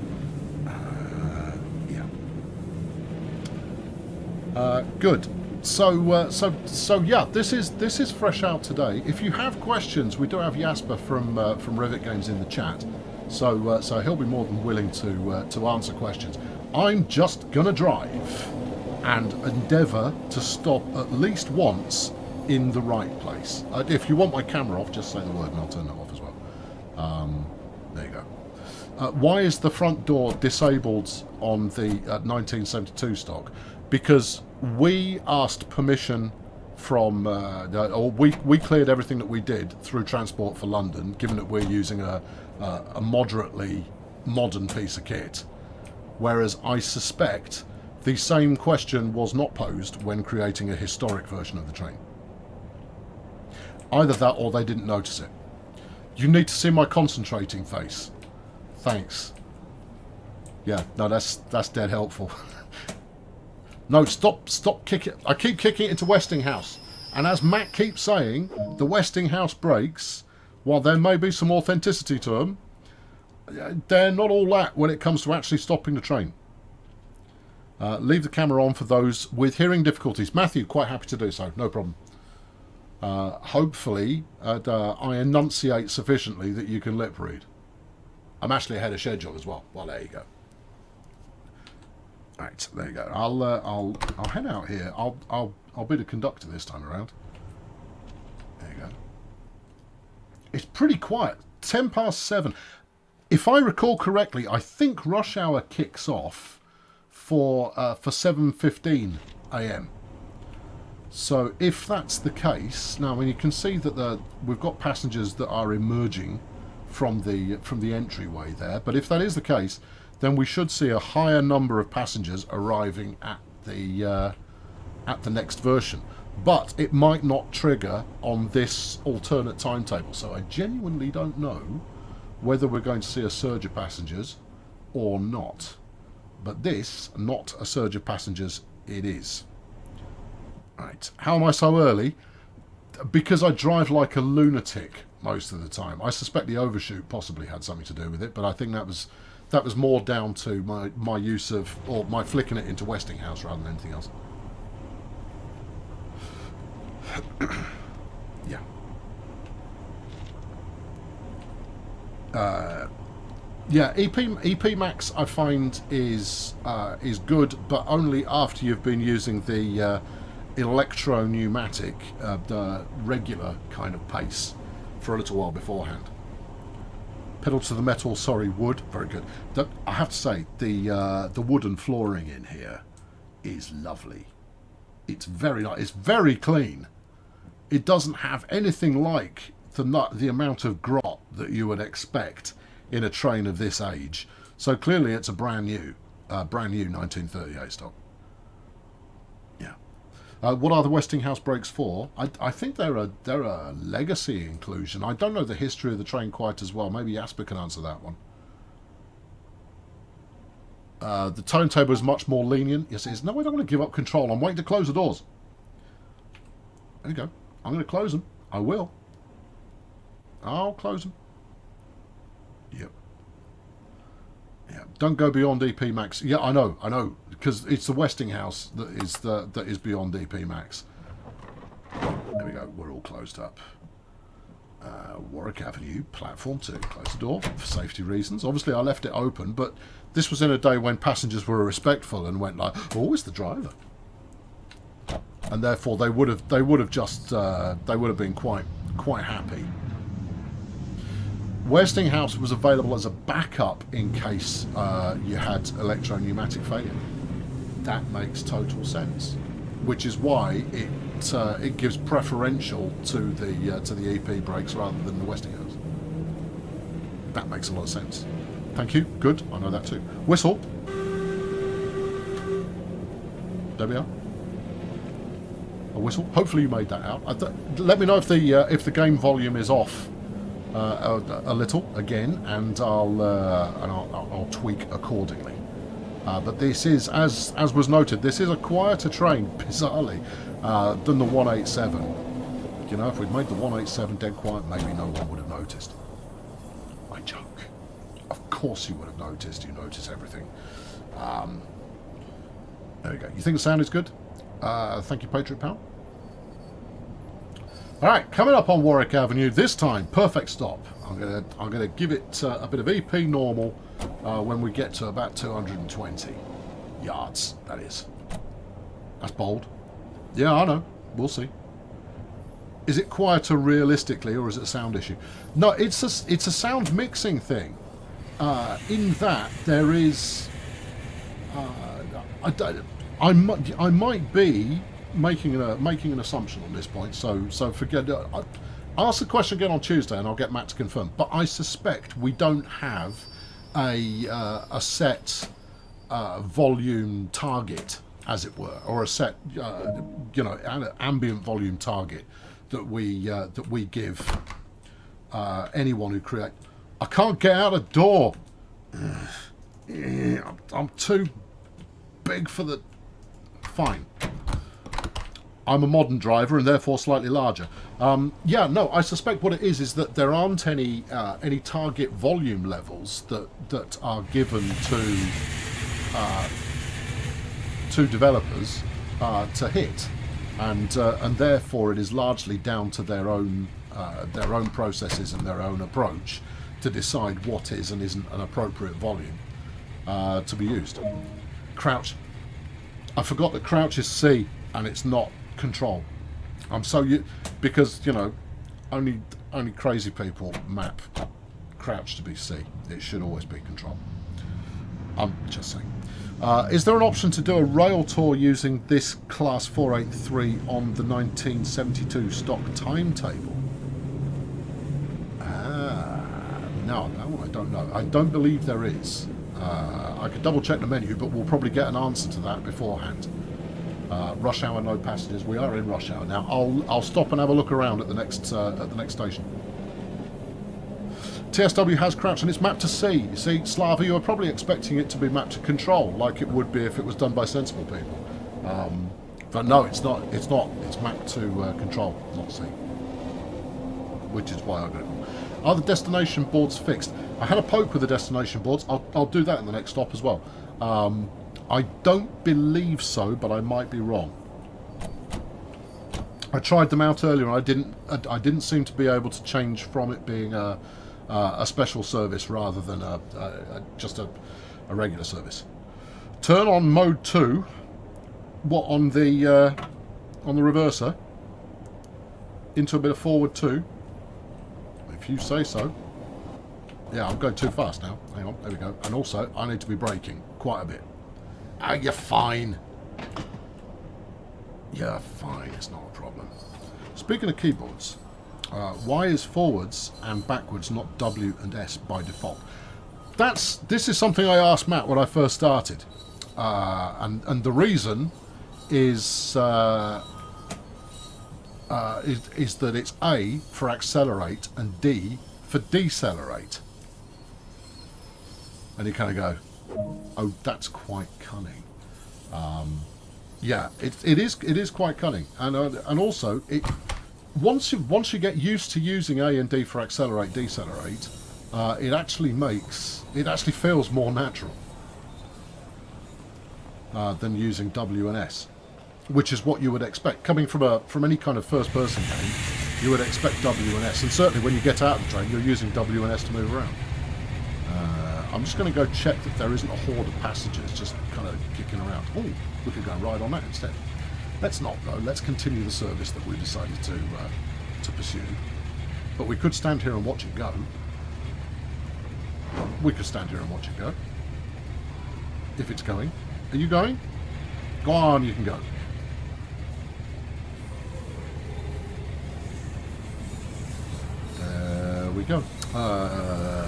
S1: Good. So yeah, this is fresh out today. If you have questions, we do have Jasper from Revit Games in the chat, so he'll be more than willing to answer questions. I'm just gonna drive and endeavour to stop at least once in the right place. If you want my camera off, just say the word and I'll turn that off as well. There you go. Why is the front door disabled on the 1972 stock? Because we asked permission from, or we cleared everything that we did through Transport for London, given that we're using a moderately modern piece of kit. Whereas I suspect the same question was not posed when creating a historic version of the train. Either that or they didn't notice it. You need to see my concentrating face. Thanks. Yeah, no, that's dead helpful. No, stop kicking. I keep kicking it into Westinghouse. And as Matt keeps saying, the Westinghouse brakes, while there may be some authenticity to them, they're not all that when it comes to actually stopping the train. Leave the camera on for those with hearing difficulties. Matthew, quite happy to do so, no problem. Hopefully, I enunciate sufficiently that you can lip read. I'm actually ahead of schedule as well. Well, there you go. Right, there you go. I'll head out here. I'll be the conductor this time around. There you go. It's pretty quiet. 7:10. If I recall correctly, I think rush hour kicks off for 7:15 a.m. So if that's the case, now I mean you can see that we've got passengers that are emerging from the entryway there. But if that is the case, then we should see a higher number of passengers arriving at the next version. But it might not trigger on this alternate timetable. So I genuinely don't know whether we're going to see a surge of passengers or not. But this, not a surge of passengers, it is. Right. How am I so early? Because I drive like a lunatic most of the time. I suspect the overshoot possibly had something to do with it, but I think that was more down to my use of, or my flicking it into Westinghouse rather than anything else. Yeah. Yeah, EP Max I find is good, but only after you've been using the electro-pneumatic, the regular kind of pace for a little while beforehand. Pedal to the metal, sorry, wood, very good. I have to say, the wooden flooring in here is lovely. It's very nice. It's very clean. It doesn't have anything like the amount of grot that you would expect in a train of this age. So clearly it's a brand new 1938 stock. Yeah. What are the Westinghouse brakes for? I think they're a legacy inclusion. I don't know the history of the train quite as well. Maybe Jasper can answer that one. The turntable is much more lenient. Yes, it is. No, I don't want to give up control. I'm waiting to close the doors. There you go. I'm going to close them. I will. I'll close them. Yep. Yeah. Don't go beyond EP max. Yeah, I know, because it's the Westinghouse that is beyond EP max. There we go. We're all closed up. Warwick Avenue, platform 2. Close the door for safety reasons. Obviously, I left it open, but this was in a day when passengers were respectful and went like, "Oh, it's the driver," and therefore they would have been quite happy. Westinghouse was available as a backup in case you had electro-pneumatic failure. That makes total sense, which is why it gives preferential to the EP brakes rather than the Westinghouse. That makes a lot of sense. Thank you. Good. I know that too. Whistle. There we are. A whistle. Hopefully you made that out. Let me know if the game volume is off a little again, and I'll tweak accordingly. But this is, as was noted, this is a quieter train, bizarrely, than the 187. You know, if we'd made the 187 dead quiet, maybe no one would have noticed. I joke. Of course you would have noticed. You notice everything. There we go. You think the sound is good? Thank you, Patriot Pal. All right, coming up on Warwick Avenue this time. Perfect stop. I'm gonna give it a bit of EP normal when we get to about 220 yards. That is. That's bold. Yeah, I know. We'll see. Is it quieter realistically, or is it a sound issue? No, it's a sound mixing thing. In that there is, I might be making an assumption on this point. So forget. I'll ask the question again on Tuesday, and I'll get Matt to confirm. But I suspect we don't have a set volume target, as it were, or a set ambient volume target that we give anyone who create. I can't get out a door. I'm too big for the. Fine. I'm a modern driver and therefore slightly larger. Yeah, no, I suspect what it is that there aren't any target volume levels that are given to developers to hit, and therefore it is largely down to their own processes and their own approach to decide what is and isn't an appropriate volume to be used. Crouch. I forgot that crouch is C and it's not control. Because only crazy people map crouch to be C. It should always be control. I'm just saying. Is there an option to do a rail tour using this class 483 on the 1972 stock timetable? No, I don't know. I don't believe there is. I could double check the menu, but we'll probably get an answer to that beforehand. Rush hour, no passengers. We are in rush hour now. I'll stop and have a look around at the next station. TSW has crouch and it's mapped to C. You see, Slava, you are probably expecting it to be mapped to control, like it would be if it was done by sensible people. But no, it's not. It's not. It's mapped to control, not C. Which is why I got it wrong. Are the destination boards fixed? I had a poke with the destination boards. I'll do that in the next stop as well. I don't believe so, but I might be wrong. I tried them out earlier and I didn't seem to be able to change from it being a special service rather than just a regular service. Turn on mode 2. What, on the reverser? Into a bit of forward 2. If you say so. Yeah, I'm going too fast now. Hang on, there we go. And also, I need to be braking quite a bit. Ah, you're fine. Yeah, fine, it's not a problem. Speaking of keyboards, why is forwards and backwards not W and S by default? This is something I asked Matt when I first started, and the reason is that it's A for accelerate and D for decelerate. And you kind of go, oh, that's quite cunning. Yeah, it is quite cunning, and also once you get used to using A and D for accelerate, decelerate, it actually feels more natural than using W and S, which is what you would expect coming from any kind of first-person game. You would expect W and S, and certainly when you get out of the train, you're using W and S to move around. I'm just going to go check that there isn't a horde of passengers just kind of kicking around. Oh, we could go and ride on that instead. Let's not, though. Let's continue the service that we decided to pursue. But we could stand here and watch it go. We could stand here and watch it go. If it's going. Are you going? Go on, you can go. There we go.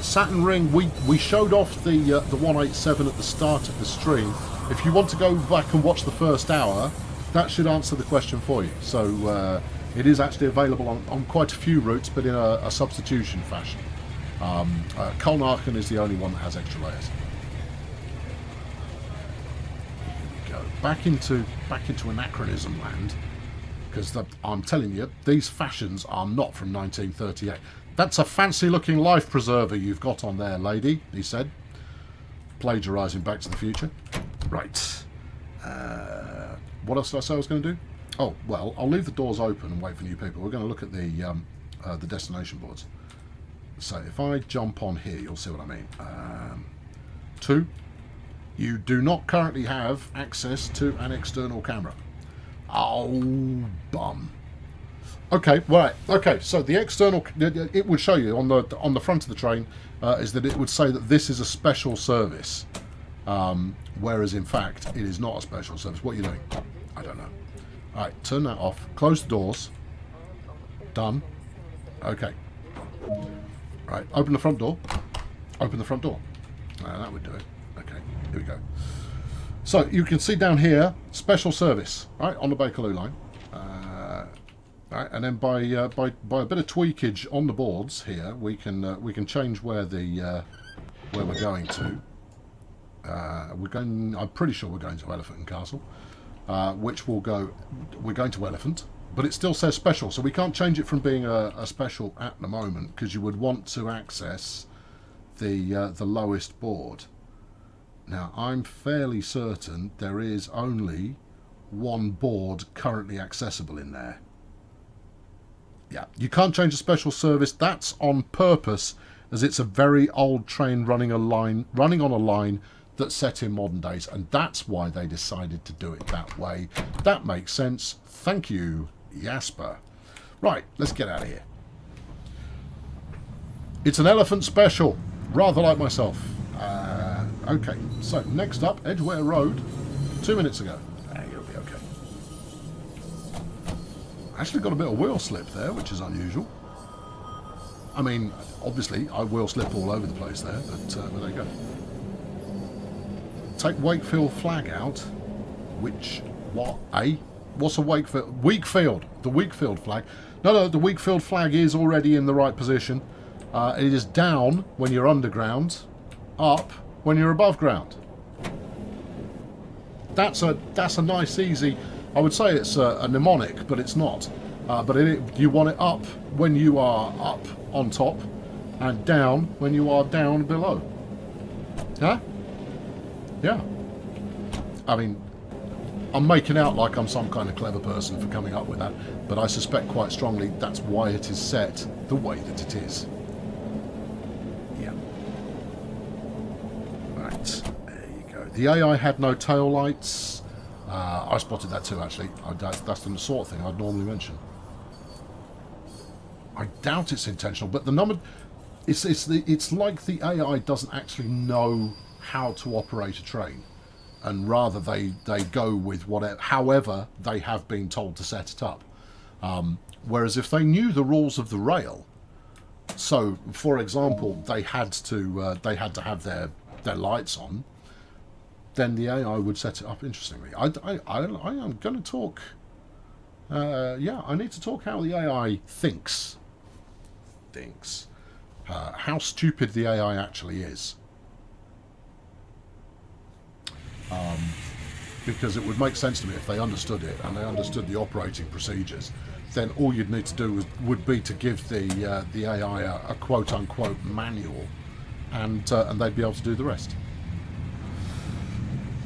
S1: Saturn Ring, we showed off the 187 at the start of the stream. If you want to go back and watch the first hour, that should answer the question for you. So it is actually available on quite a few routes, but in a substitution fashion. Kolnarken is the only one that has extra layers. Here we go. Back into anachronism land, because I'm telling you, these fashions are not from 1938. That's a fancy-looking life preserver you've got on there, lady, he said, plagiarising Back to the Future. Right. What else did I say I was going to do? Oh, well, I'll leave the doors open and wait for new people. We're going to look at the destination boards. So if I jump on here, you'll see what I mean. 2. You do not currently have access to an external camera. Oh, bum. Okay, right. Okay, so the external, it would show you on the front of the train is that it would say that this is a special service, whereas in fact it is not a special service. What are you doing? I don't know. All right, turn that off. Close the doors. Done. Okay. Right, open the front door. Open the front door. That would do it. Okay, here we go. So you can see down here, special service, right, on the Bakerloo line. Right, and then by a bit of tweakage on the boards here, we can change where we're going to. I'm pretty sure we're going to Elephant and Castle, which will go. We're going to Elephant, but it still says special, so we can't change it from being a special at the moment because you would want to access the lowest board. Now I'm fairly certain there is only one board currently accessible in there. Yeah, you can't change a special service. That's on purpose, as it's a very old train running on a line that's set in modern days, and that's why they decided to do it that way. That makes sense. Thank you, Jasper. Right, let's get out of here. It's an elephant special, rather like myself. Okay, so next up, Edgware Road, 2 minutes ago. You'll be okay. Actually got a bit of wheel slip there, which is unusual. I mean, obviously, I wheel slip all over the place there, but there you go. Take Wakefield flag out. What's a Wakefield? Wakefield. The Wakefield flag. No, the Wakefield flag is already in the right position. It is down when you're underground, up when you're above ground. That's a nice, easy. I would say it's a mnemonic, but it's not. But you want it up when you are up on top, and down when you are down below. Yeah? Yeah. I mean, I'm making out like I'm some kind of clever person for coming up with that, but I suspect quite strongly that's why it is set the way that it is. Yeah. Right. There you go. The AI had no tail lights. I spotted that too, actually. That's the sort of thing I'd normally mention. I doubt it's intentional, but the number... It's like the AI doesn't actually know how to operate a train. and rather they go with whatever, however they have been told to set it up. Whereas if they knew the rules of the rail, so for example they had to have their lights on, then the AI would set it up. Interestingly, I am going to talk. I need to talk how the AI thinks. How stupid the AI actually is. Because it would make sense to me if they understood it and they understood the operating procedures. Then all you'd need to do would be to give the AI a quote-unquote manual, and they'd be able to do the rest.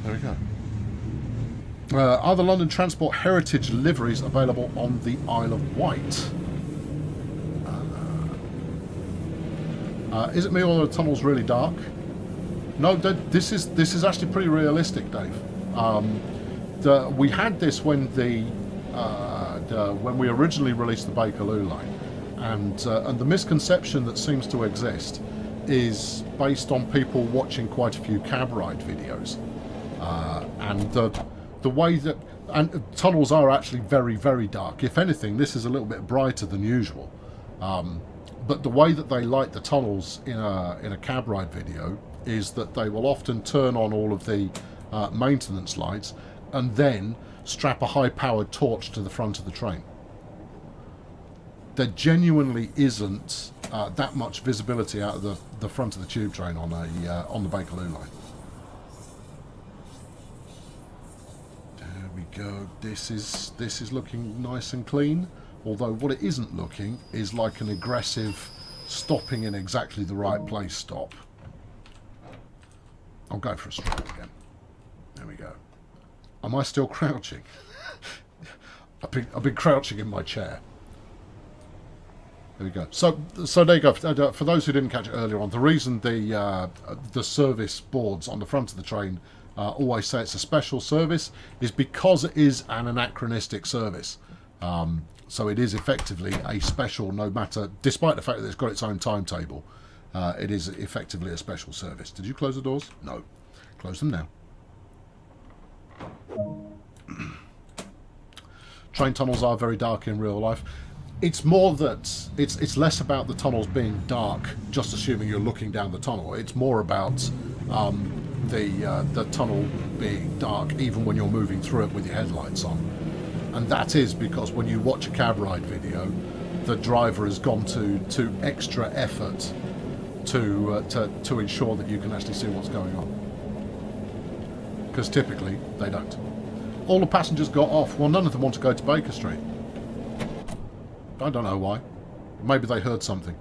S1: There we go. Are the London Transport Heritage liveries available on the Isle of Wight? Is it me or the tunnel's really dark? No, this is actually pretty realistic, Dave. We had this when when we originally released the Bakerloo line, and the misconception that seems to exist is based on people watching quite a few cab ride videos, and the way that tunnels are actually very, very dark. If anything, this is a little bit brighter than usual. But the way that they light the tunnels in a cab ride video is that they will often turn on all of the maintenance lights and then strap a high-powered torch to the front of the train. There genuinely isn't that much visibility out of the front of the tube train on the Bakerloo line. There we go. This is looking nice and clean. Although what it isn't looking is like an aggressive stopping in exactly the right place stop. I'll go for a straight again. There we go. Am I still crouching? I've been crouching in my chair. There we go. So there you go. For those who didn't catch it earlier on, the reason the service boards on the front of the train always say it's a special service is because it is an anachronistic service. So it is effectively a special, no matter, despite the fact that it's got its own timetable, it is effectively a special service. Did you close the doors? No. Close them now. Train tunnels are very dark in real life. It's more that it's less about the tunnels being dark, just assuming you're looking down the tunnel. It's more about the tunnel being dark even when you're moving through it with your headlights on. And that is because when you watch a cab ride video, the driver has gone to extra effort to ensure that you can actually see what's going on. Because typically they don't. All the passengers got off. Well, none of them want to go to Baker Street. I don't know why. Maybe they heard something.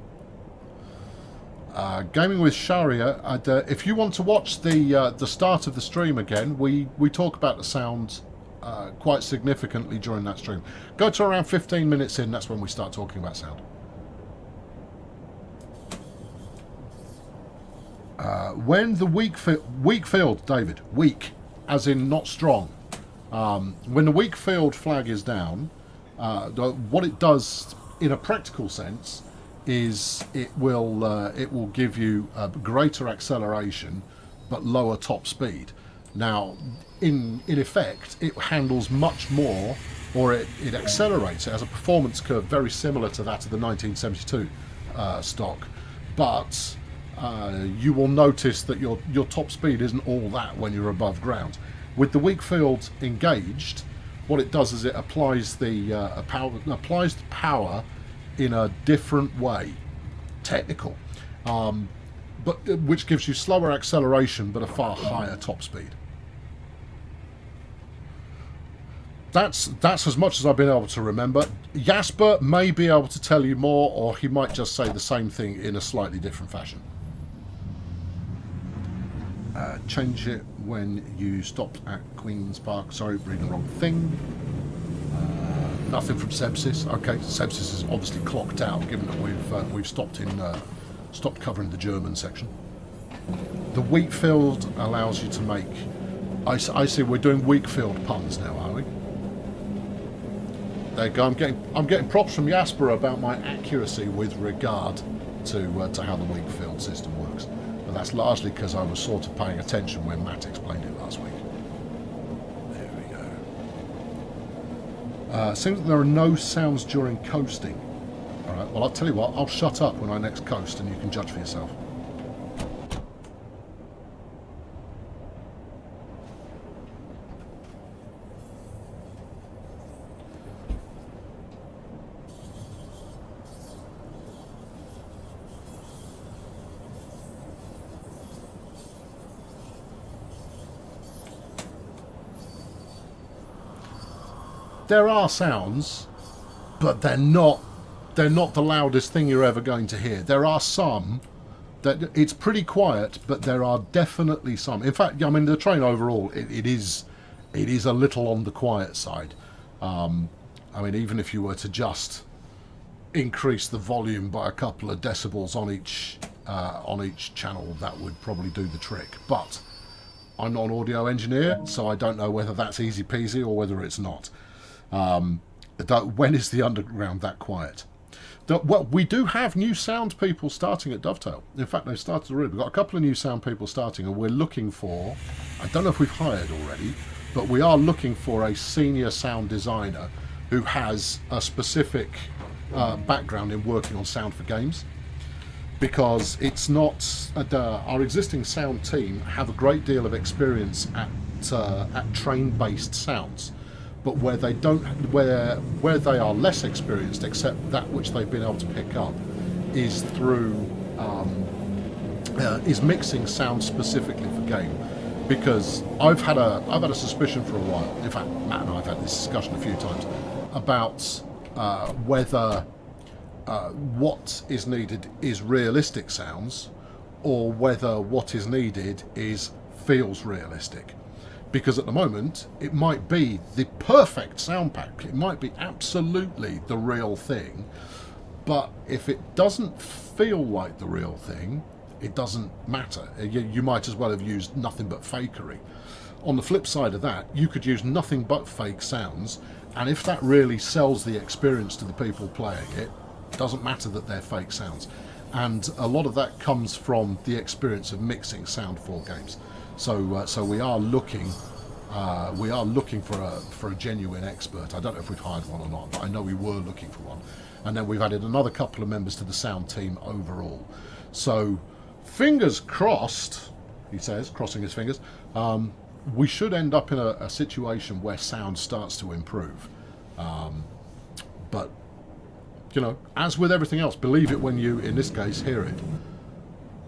S1: Gaming with Sharia. If you want to watch the start of the stream again, we talk about the sound quite significantly during that stream. Go to around 15 minutes in, that's when we start talking about sound. When the weak field, David, weak, as in not strong. When the weak field flag is down, what it does in a practical sense is it will give you a greater acceleration but lower top speed. Now, in effect, it handles much more, or it accelerates. It has a performance curve very similar to that of the 1972 stock, but you will notice that your top speed isn't all that when you're above ground. With the weak field engaged, what it does is it applies the power in a different way, technical, but which gives you slower acceleration but a far higher top speed. That's as much as I've been able to remember. Jasper may be able to tell you more, or he might just say the same thing in a slightly different fashion. Change it when you stopped at Queen's Park. Sorry, reading the wrong thing. Nothing from Sepsis. Okay, Sepsis is obviously clocked out, given that we've stopped covering the German section. The wheat field allows you to make. I see. We're doing weak field puns now, are we? There you go. I'm getting props from Jasper about my accuracy with regard to how the weak field system works. But that's largely because I was sort of paying attention when Matt explained it last week. Seems that there are no sounds during coasting. All right, well, I'll tell you what, I'll shut up when I next coast and you can judge for yourself. There are sounds, but they're not the loudest thing you're ever going to hear. There are some that it's pretty quiet, but there are definitely some. In fact, I mean, the train overall, it is a little on the quiet side. I mean, even if you were to just increase the volume by a couple of decibels on each channel, that would probably do the trick. But I'm not an audio engineer, so I don't know whether that's easy peasy or whether it's not. When is the underground that quiet? Well, we do have new sound people starting at Dovetail. In fact, they've started already. We've got a couple of new sound people starting, and we're looking for, I don't know if we've hired already, but we are looking for a senior sound designer who has a specific background in working on sound for games. Because it's not, our existing sound team have a great deal of experience at train-based sounds. But where they don't, where they are less experienced, except that which they've been able to pick up, is through is mixing sound specifically for game. Because I've had a suspicion for a while. In fact, Matt and I have had this discussion a few times about whether what is needed is realistic sounds, or whether what is needed feels realistic. Because at the moment, it might be the perfect sound pack. It might be absolutely the real thing. But if it doesn't feel like the real thing, it doesn't matter. You might as well have used nothing but fakery. On the flip side of that, you could use nothing but fake sounds. And if that really sells the experience to the people playing it, it doesn't matter that they're fake sounds. And a lot of that comes from the experience of mixing sound for games. So we are looking for a genuine expert. I don't know if we've hired one or not, but I know we were looking for one. And then we've added another couple of members to the sound team overall. So fingers crossed, he says, crossing his fingers, we should end up in a situation where sound starts to improve. But, you know, as with everything else, believe it when you, in this case, hear it.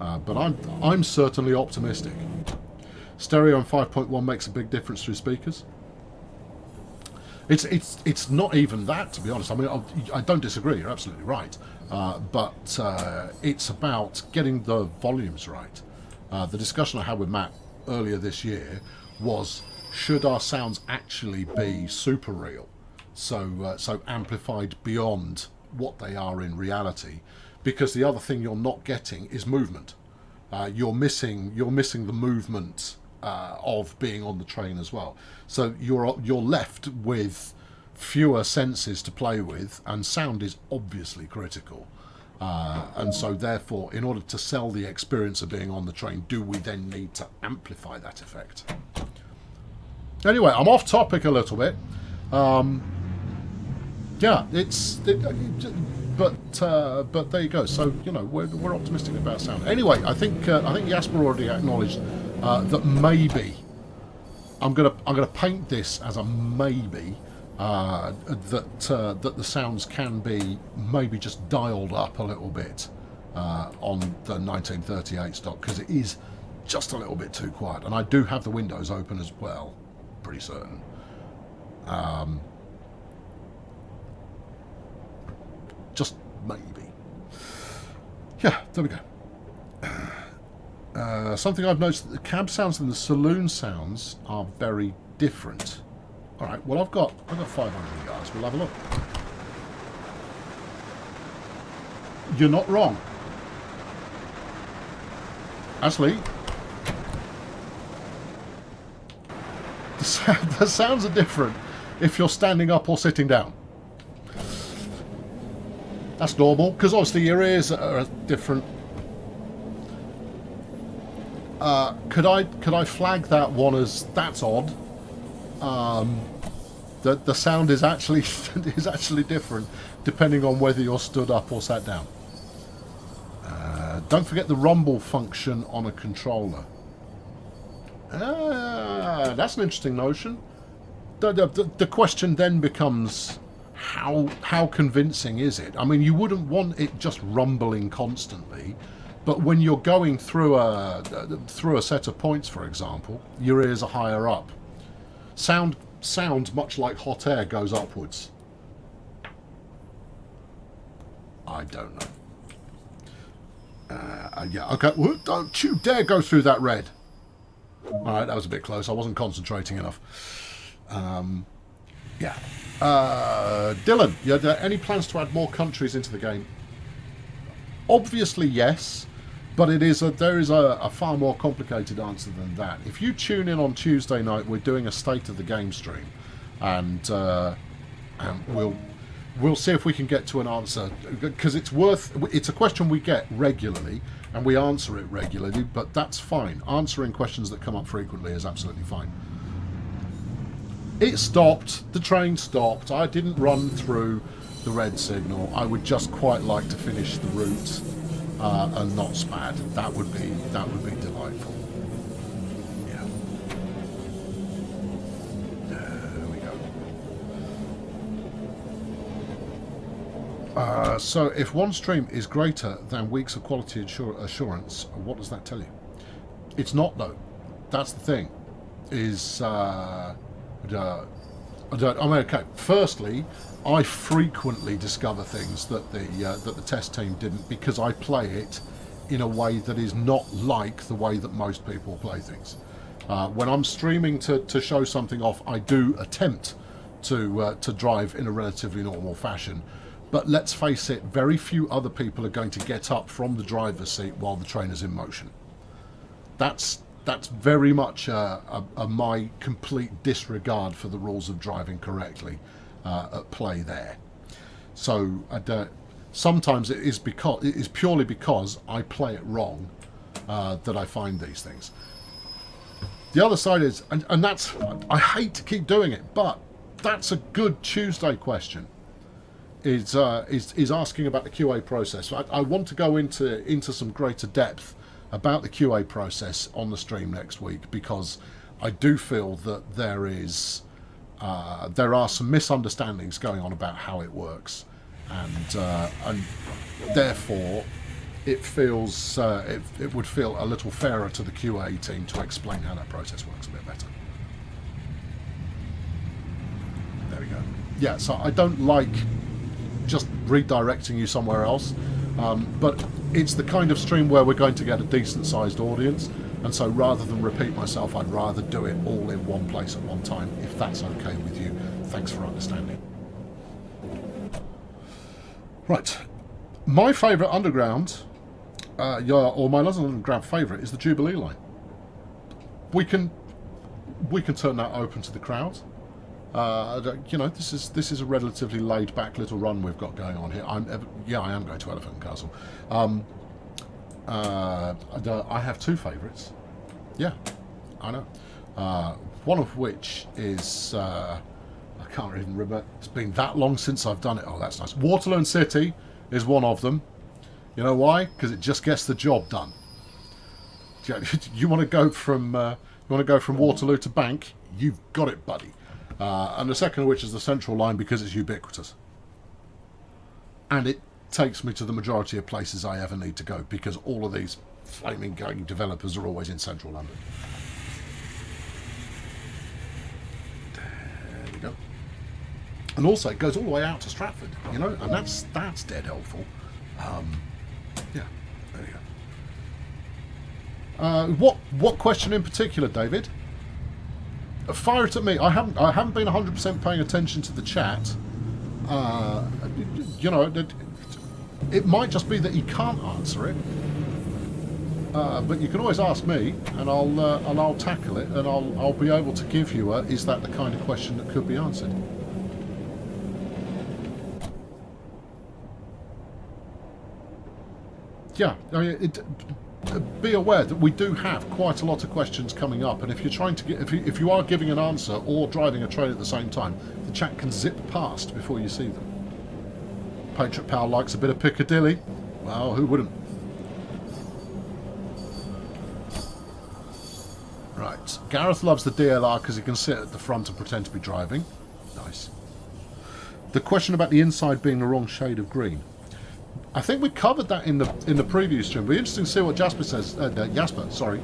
S1: But I'm certainly optimistic. Stereo on 5.1 makes a big difference through speakers. It's not even that, to be honest. I mean, I don't disagree. You're absolutely right. But it's about getting the volumes right. The discussion I had with Matt earlier this year was, should our sounds actually be super real, so amplified beyond what they are in reality? Because the other thing you're not getting is movement. You're missing the movement of being on the train as well. So you're left with fewer senses to play with, and sound is obviously critical. And so therefore, in order to sell the experience of being on the train, do we then need to amplify that effect? Anyway, I'm off topic a little bit. Yeah, but there you go. So, you know, we're optimistic about sound. Anyway, I think Jasper already acknowledged that maybe I'm gonna paint this as a maybe, that the sounds can be maybe just dialed up a little bit on the 1938 stock, because it is just a little bit too quiet. And I do have the windows open as well, pretty certain. Just maybe. Yeah, there we go. Something I've noticed, that the cab sounds and the saloon sounds are very different. All right, well, I've got 500 yards. We'll have a look. You're not wrong. Actually, the sounds are different if you're standing up or sitting down. That's normal, because obviously your ears are different. Could I flag that one as that's odd? The sound is actually is actually different depending on whether you're stood up or sat down. Don't forget the rumble function on a controller. That's an interesting notion. The question then becomes, how convincing is it? I mean, you wouldn't want it just rumbling constantly, but when you're going through a set of points, for example, your ears are higher up. Sound much like hot air goes upwards. I don't know. Yeah, okay. Well, don't you dare go through that red. All right, that was a bit close. I wasn't concentrating enough. Yeah. Dylan, are there any plans to add more countries into the game? Obviously, yes, but there is a far more complicated answer than that. If you tune in on Tuesday night, we're doing a state of the game stream, and we'll see if we can get to an answer, because it's a question we get regularly and we answer it regularly, but that's fine. Answering questions that come up frequently is absolutely fine. It stopped, the train stopped, I didn't run through the red signal. I would just quite like to finish the route and not spad. That would be delightful. Yeah. There we go. So if one stream is greater than weeks of quality assurance, what does that tell you? It's not, though. That's the thing. Okay. Firstly, I frequently discover things that the test team didn't, because I play it in a way that is not like the way that most people play things. When I'm streaming to show something off, I do attempt to drive in a relatively normal fashion. But let's face it, very few other people are going to get up from the driver's seat while the train is in motion. That's very much my complete disregard for the rules of driving correctly at play there. So sometimes it is purely because I play it wrong that I find these things. The other side is, and that's, I hate to keep doing it, but that's a good Tuesday question. Is asking about the QA process. I want to go into some greater depth about the QA process on the stream next week, because I do feel that there are some misunderstandings going on about how it works, and therefore it feels it would feel a little fairer to the QA team to explain how that process works a bit better. There we go. Yeah, so I don't like just redirecting you somewhere else, but it's the kind of stream where we're going to get a decent sized audience, and so rather than repeat myself, I'd rather do it all in one place at one time, if that's okay with you. Thanks for understanding. Right, my favourite underground, or my London Underground favourite, is the Jubilee line. We can turn that open to the crowd. This is a relatively laid-back little run we've got going on here. I am going to Elephant and Castle. I have two favourites. Yeah, I know. One of which is I can't even remember. It's been that long since I've done it. Oh, that's nice. Waterloo City is one of them. You know why? Because it just gets the job done. You want to go from Waterloo to Bank? You've got it, buddy. And the second of which is the Central Line, because it's ubiquitous. And it takes me to the majority of places I ever need to go, because all of these flaming game developers are always in Central London. There we go. And also it goes all the way out to Stratford, and that's dead helpful. Yeah, there you go. What question in particular, David? Fire it at me. I haven't been 100% paying attention to the chat. It might just be that he can't answer it. But you can always ask me, and I'll tackle it, and I'll be able to give you is that the kind of question that could be answered? Yeah, I mean, be aware that we do have quite a lot of questions coming up, and if you're trying to get, if you are giving an answer or driving a train at the same time, the chat can zip past before you see them. Patriot Pal likes a bit of Piccadilly. Well, who wouldn't? Right. Gareth loves the DLR because he can sit at the front and pretend to be driving. Nice. The question about the inside being the wrong shade of green. I think we covered that in the preview stream. It'll be interesting to see what Jasper says. Jasper, sorry,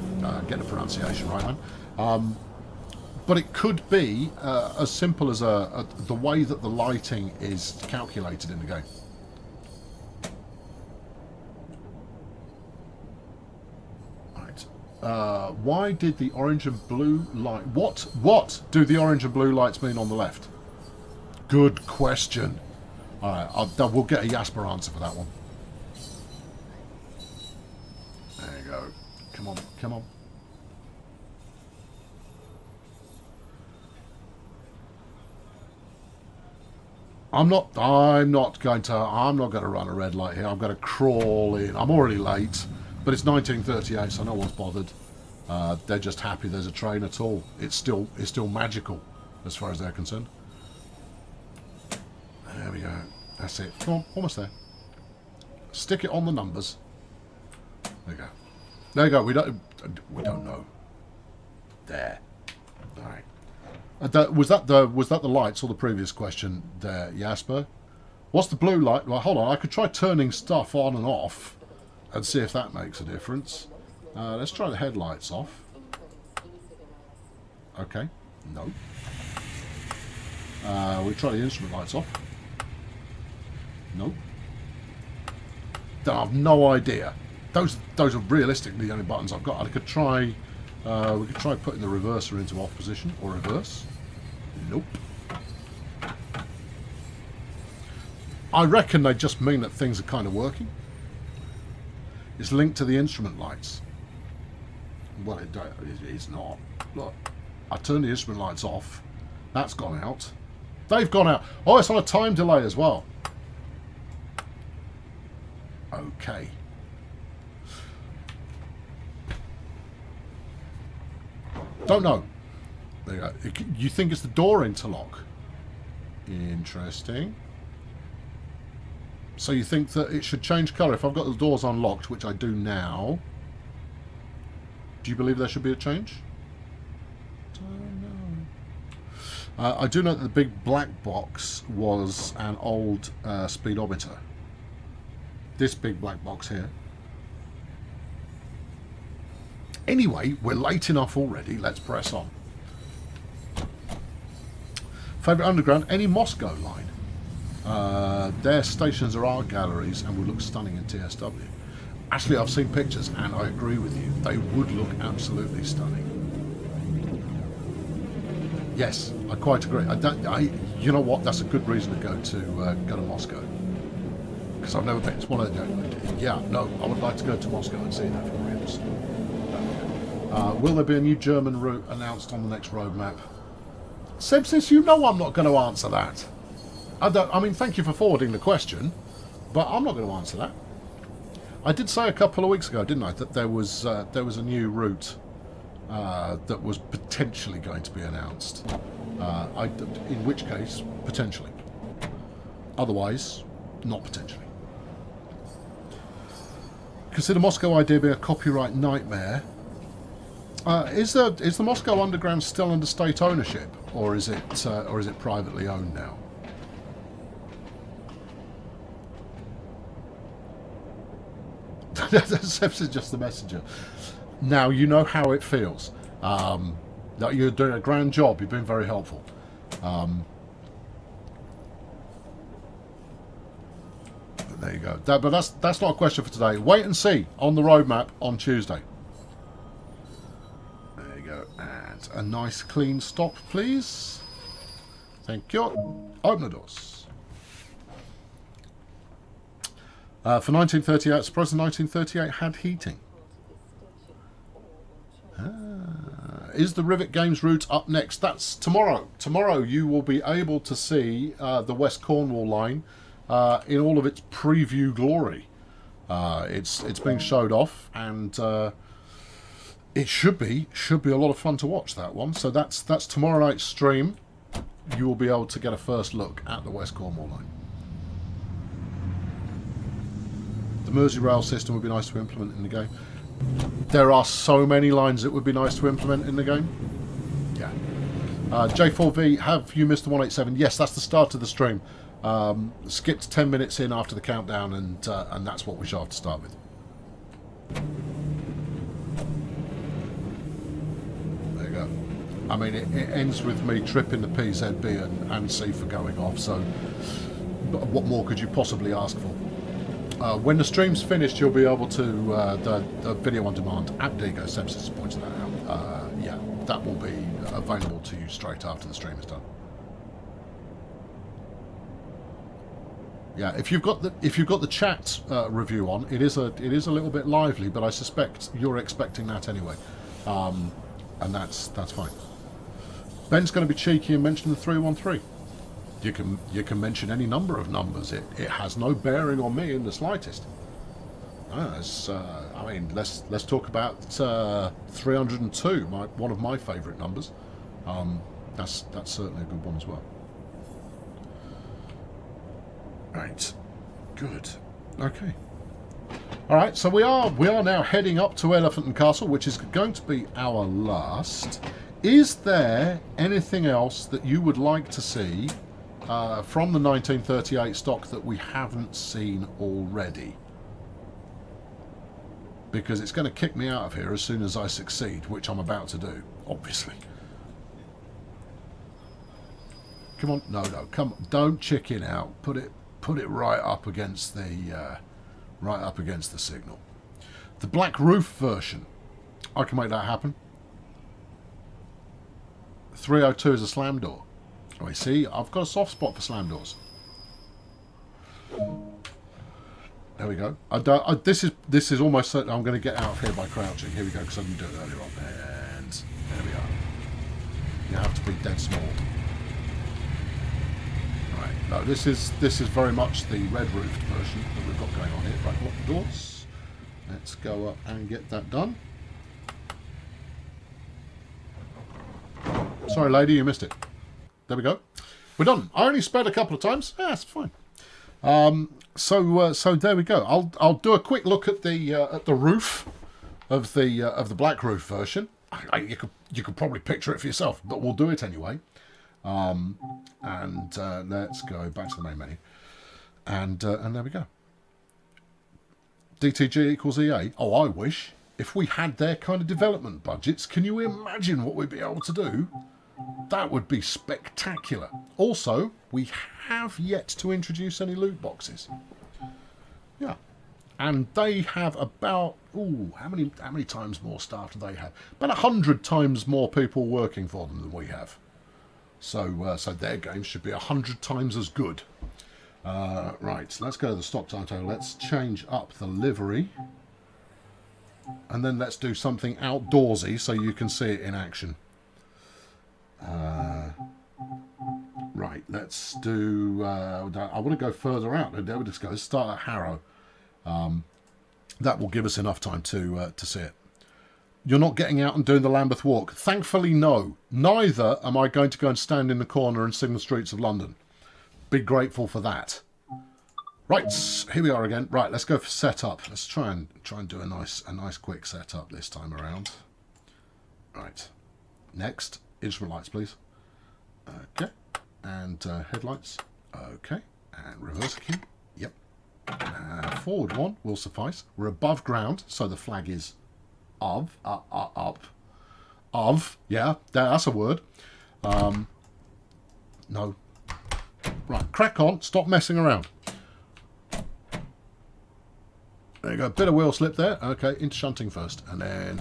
S1: get the pronunciation right, man. But it could be as simple as the way that the lighting is calculated in the game. Right. Why did the orange and blue light? What do the orange and blue lights mean on the left? Good question. All right, we'll get a Jasper answer for that one. There you go. Come on, come on. I'm not going to run a red light here. I'm going to crawl in. I'm already late, but it's 1938, so no one's bothered. They're just happy there's a train at all. It's still magical as far as they're concerned. There we go. That's it. Come on, almost there. Stick it on the numbers. There you go. There you go. We don't know. There. All right. Was that the lights or the previous question there, Jasper? What's the blue light? Well, hold on. I could try turning stuff on and off and see if that makes a difference. Let's try the headlights off. Okay. No. We try the instrument lights off. No. I have no idea. Those are realistically the only buttons I've got. I could try. We could try putting the reverser into off position or reverse. Nope. I reckon they just mean that things are kind of working. It's linked to the instrument lights. Well, it's not. Look, I turned the instrument lights off. That's gone out. They've gone out. Oh, it's on a time delay as well. Okay. Don't know. There you go. You think it's the door interlock? Interesting. So you think that it should change colour if I've got the doors unlocked, which I do now. Do you believe there should be a change? Don't know. I do know that the big black box was an old speedometer. This big black box here. Anyway, we're late enough already. Let's press on. Favourite underground? Any Moscow line. Their stations are art galleries and would look stunning in TSW. Actually, I've seen pictures and I agree with you. They would look absolutely stunning. Yes, I quite agree. You know what? That's a good reason to go to Moscow. Because I've never been. It's one of the. Yeah, no, I would like to go to Moscow and see that from real estate. Will there be a new German route announced on the next roadmap? Sebsis, you know I'm not going to answer that. I mean, thank you for forwarding the question, but I'm not going to answer that. I did say a couple of weeks ago, didn't I, that there was a new route that was potentially going to be announced. In which case, potentially. Otherwise, not potentially. Consider Moscow idea being a copyright nightmare. Is the Moscow Underground still under state ownership, or is it privately owned now? Seps is just the messenger. Now you know how it feels. That you're doing a grand job. You've been very helpful. There you go. But that's not a question for today. Wait and see on the roadmap on Tuesday. There you go. And a nice clean stop, please. Thank you. Open the doors. For 1938, surprised 1938 had heating. Is the Rivet Games route up next? That's tomorrow. Tomorrow you will be able to see the West Cornwall line in all of its preview glory. It's being showed off, and it should be a lot of fun to watch that one. So that's tomorrow night's stream. You will be able to get a first look at the West Cornwall line. The Merseyrail system would be nice to implement in the game. There are so many lines that would be nice to implement in the game. Yeah. J4V, have you missed the 187? Yes, that's the start of the stream. Skipped 10 minutes in after the countdown, and that's what we shall have to start with. There you go. I mean, it ends with me tripping the PZB and C for going off, so what more could you possibly ask for? When the stream's finished, you'll be able to, the video on demand, Abdigo Sepsis points that out. Yeah, that will be available to you straight after the stream is done. Yeah, if you've got the chat review on, it is a little bit lively, but I suspect you're expecting that anyway, and that's fine. Ben's going to be cheeky and mention the 313. You can mention any number of numbers. It has no bearing on me in the slightest. I mean, let's talk about 302, one of my favourite numbers. That's certainly a good one as well. Right, good. Okay. All right, so we are now heading up to Elephant and Castle, which is going to be our last. Is there anything else that you would like to see from the 1938 stock that we haven't seen already? Because it's going to kick me out of here as soon as I succeed, which I'm about to do, obviously. Come on, no, come on, don't chicken out. Put it right up against the signal. The black roof version, I can make that happen. 302 is a slam door. Oh, you see, I've got a soft spot for slam doors. There we go. This is almost certain I'm going to get out of here by crouching. Here we go, because I didn't do it earlier on. And there we are. You have to be dead small. Right. No, this is very much the red roofed version that we've got going on here. Right, lock the doors. Let's go up and get that done. Sorry, lady, you missed it. There we go. We're done. I only sped a couple of times. Yeah, that's fine. So there we go. I'll do a quick look at the roof of the black roof version. You could probably picture it for yourself, but we'll do it anyway. And let's go back to the main menu, and there we go. DTG equals EA. Oh, I wish. If we had their kind of development budgets, can you imagine what we'd be able to do? That would be spectacular. Also, we have yet to introduce any loot boxes. Yeah. And they have about, how many times more staff do they have? About 100 times more people working for them than we have. So their games should be 100 times as good. Right, so let's go to the stock timetable. Let's change up the livery. And then let's do something outdoorsy so you can see it in action. Right, let's do... I want to go further out. There we just go. Let's start at Harrow. That will give us enough time to see it. You're not getting out and doing the Lambeth Walk. Thankfully, no. Neither am I going to go and stand in the corner and sing the streets of London. Be grateful for that. Right, here we are again. Right, let's go for setup. Let's try and do a nice quick setup this time around. Right. Next, instrument lights, please. Okay. And headlights. Okay. And reverse key. Yep. Forward one will suffice. We're above ground, so the flag is up. Yeah, that's a word. No. Right, crack on. Stop messing around. There you go. Bit of wheel slip there. Okay, into shunting first, and then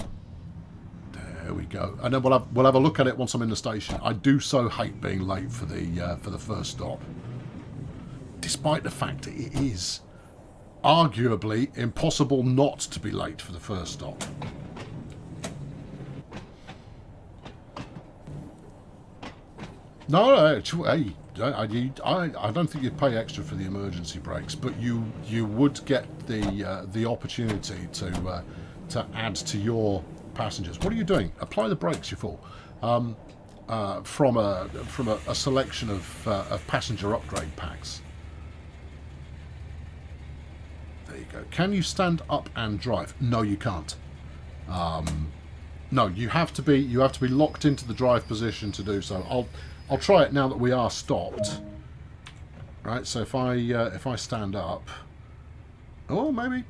S1: there we go. And then we'll have a look at it once I'm in the station. I do so hate being late for the first stop, despite the fact that it is arguably impossible not to be late for the first stop. No, hey, I don't think you'd pay extra for the emergency brakes, but you would get the opportunity to add to your passengers. What are you doing? Apply the brakes, you fool. From a selection of passenger upgrade packs. There you go. Can you stand up and drive? No, you can't. No, you have to be locked into the drive position to do so. I'll try it now that we are stopped. Right, so if I stand up, oh maybe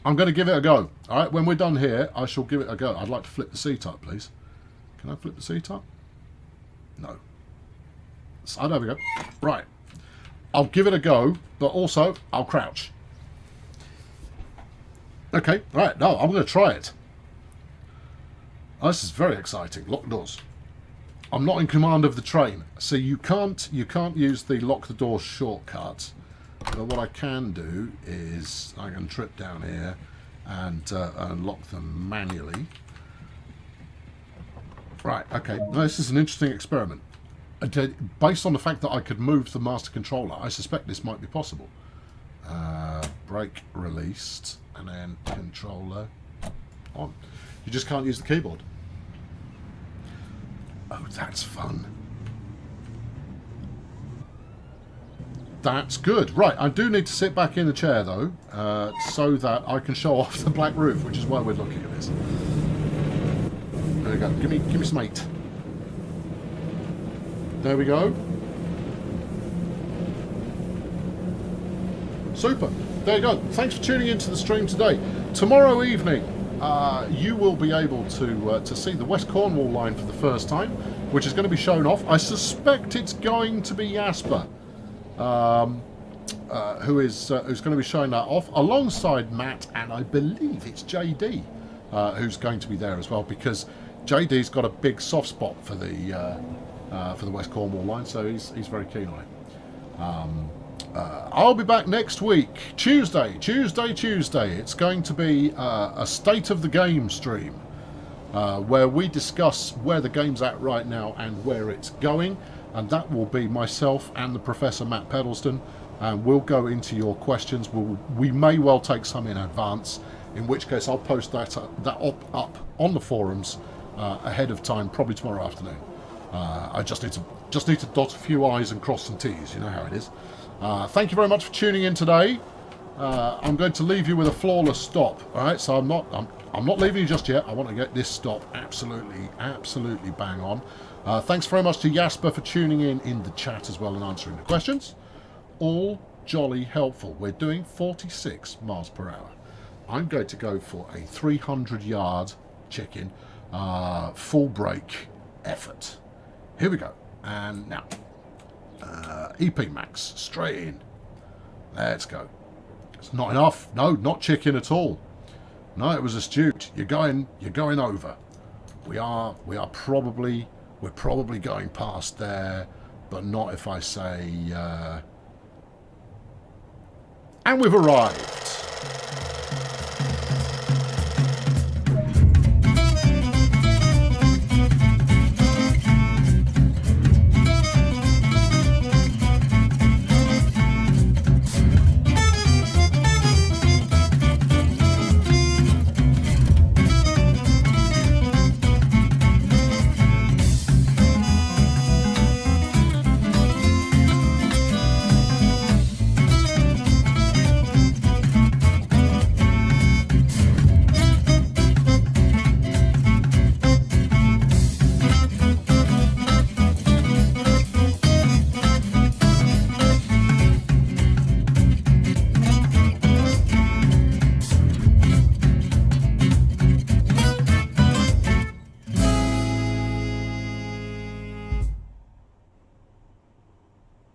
S1: I'm going to give it a go. All right, when we're done here, I shall give it a go. I'd like to flip the seat up, please. Can I flip the seat up? No. Oh, there we go. Right, I'll give it a go, but also I'll crouch. Okay, all right. No, I'm going to try it. Oh, this is very exciting. Lock the doors. I'm not in command of the train, so you can't use the lock the doors shortcut. But what I can do is I can trip down here and lock them manually. Right. Okay. Now, this is an interesting experiment. Based on the fact that I could move the master controller, I suspect this might be possible. Brake released, and then controller on. You just can't use the keyboard. Oh, that's fun. That's good. Right, I do need to sit back in the chair, though, so that I can show off the black roof, which is why we're looking at this. There we go. Give me some 8. There we go. Super. There you go. Thanks for tuning into the stream today. Tomorrow evening, you will be able to see the West Cornwall line for the first time, which is going to be shown off. I suspect it's going to be Jasper, who's going to be showing that off alongside Matt, and I believe it's JD who's going to be there as well, because JD's got a big soft spot for the West Cornwall line, so he's very keen on it. I'll be back next week, Tuesday. It's going to be a state of the game stream, where we discuss where the game's at right now and where it's going, and that will be myself and the Professor Matt Pedalston, and we'll go into your questions. We may well take some in advance, in which case I'll post that up on the forums ahead of time, probably tomorrow afternoon. I just need to dot a few I's and cross some T's. You know how it is. Thank you very much for tuning in today. I'm going to leave you with a flawless stop. All right, so I'm not leaving you just yet. I want to get this stop absolutely bang on. Thanks very much to Jasper for tuning in the chat as well and answering the questions. All jolly helpful. We're doing 46 miles per hour. I'm going to go for a 300-yard chicken full brake effort. Here we go. And now. EP Max, straight in. Let's go. It's not enough. No, not chicken at all. No, it was astute. You're going over. We're probably going past there, but not if I say. And we've arrived.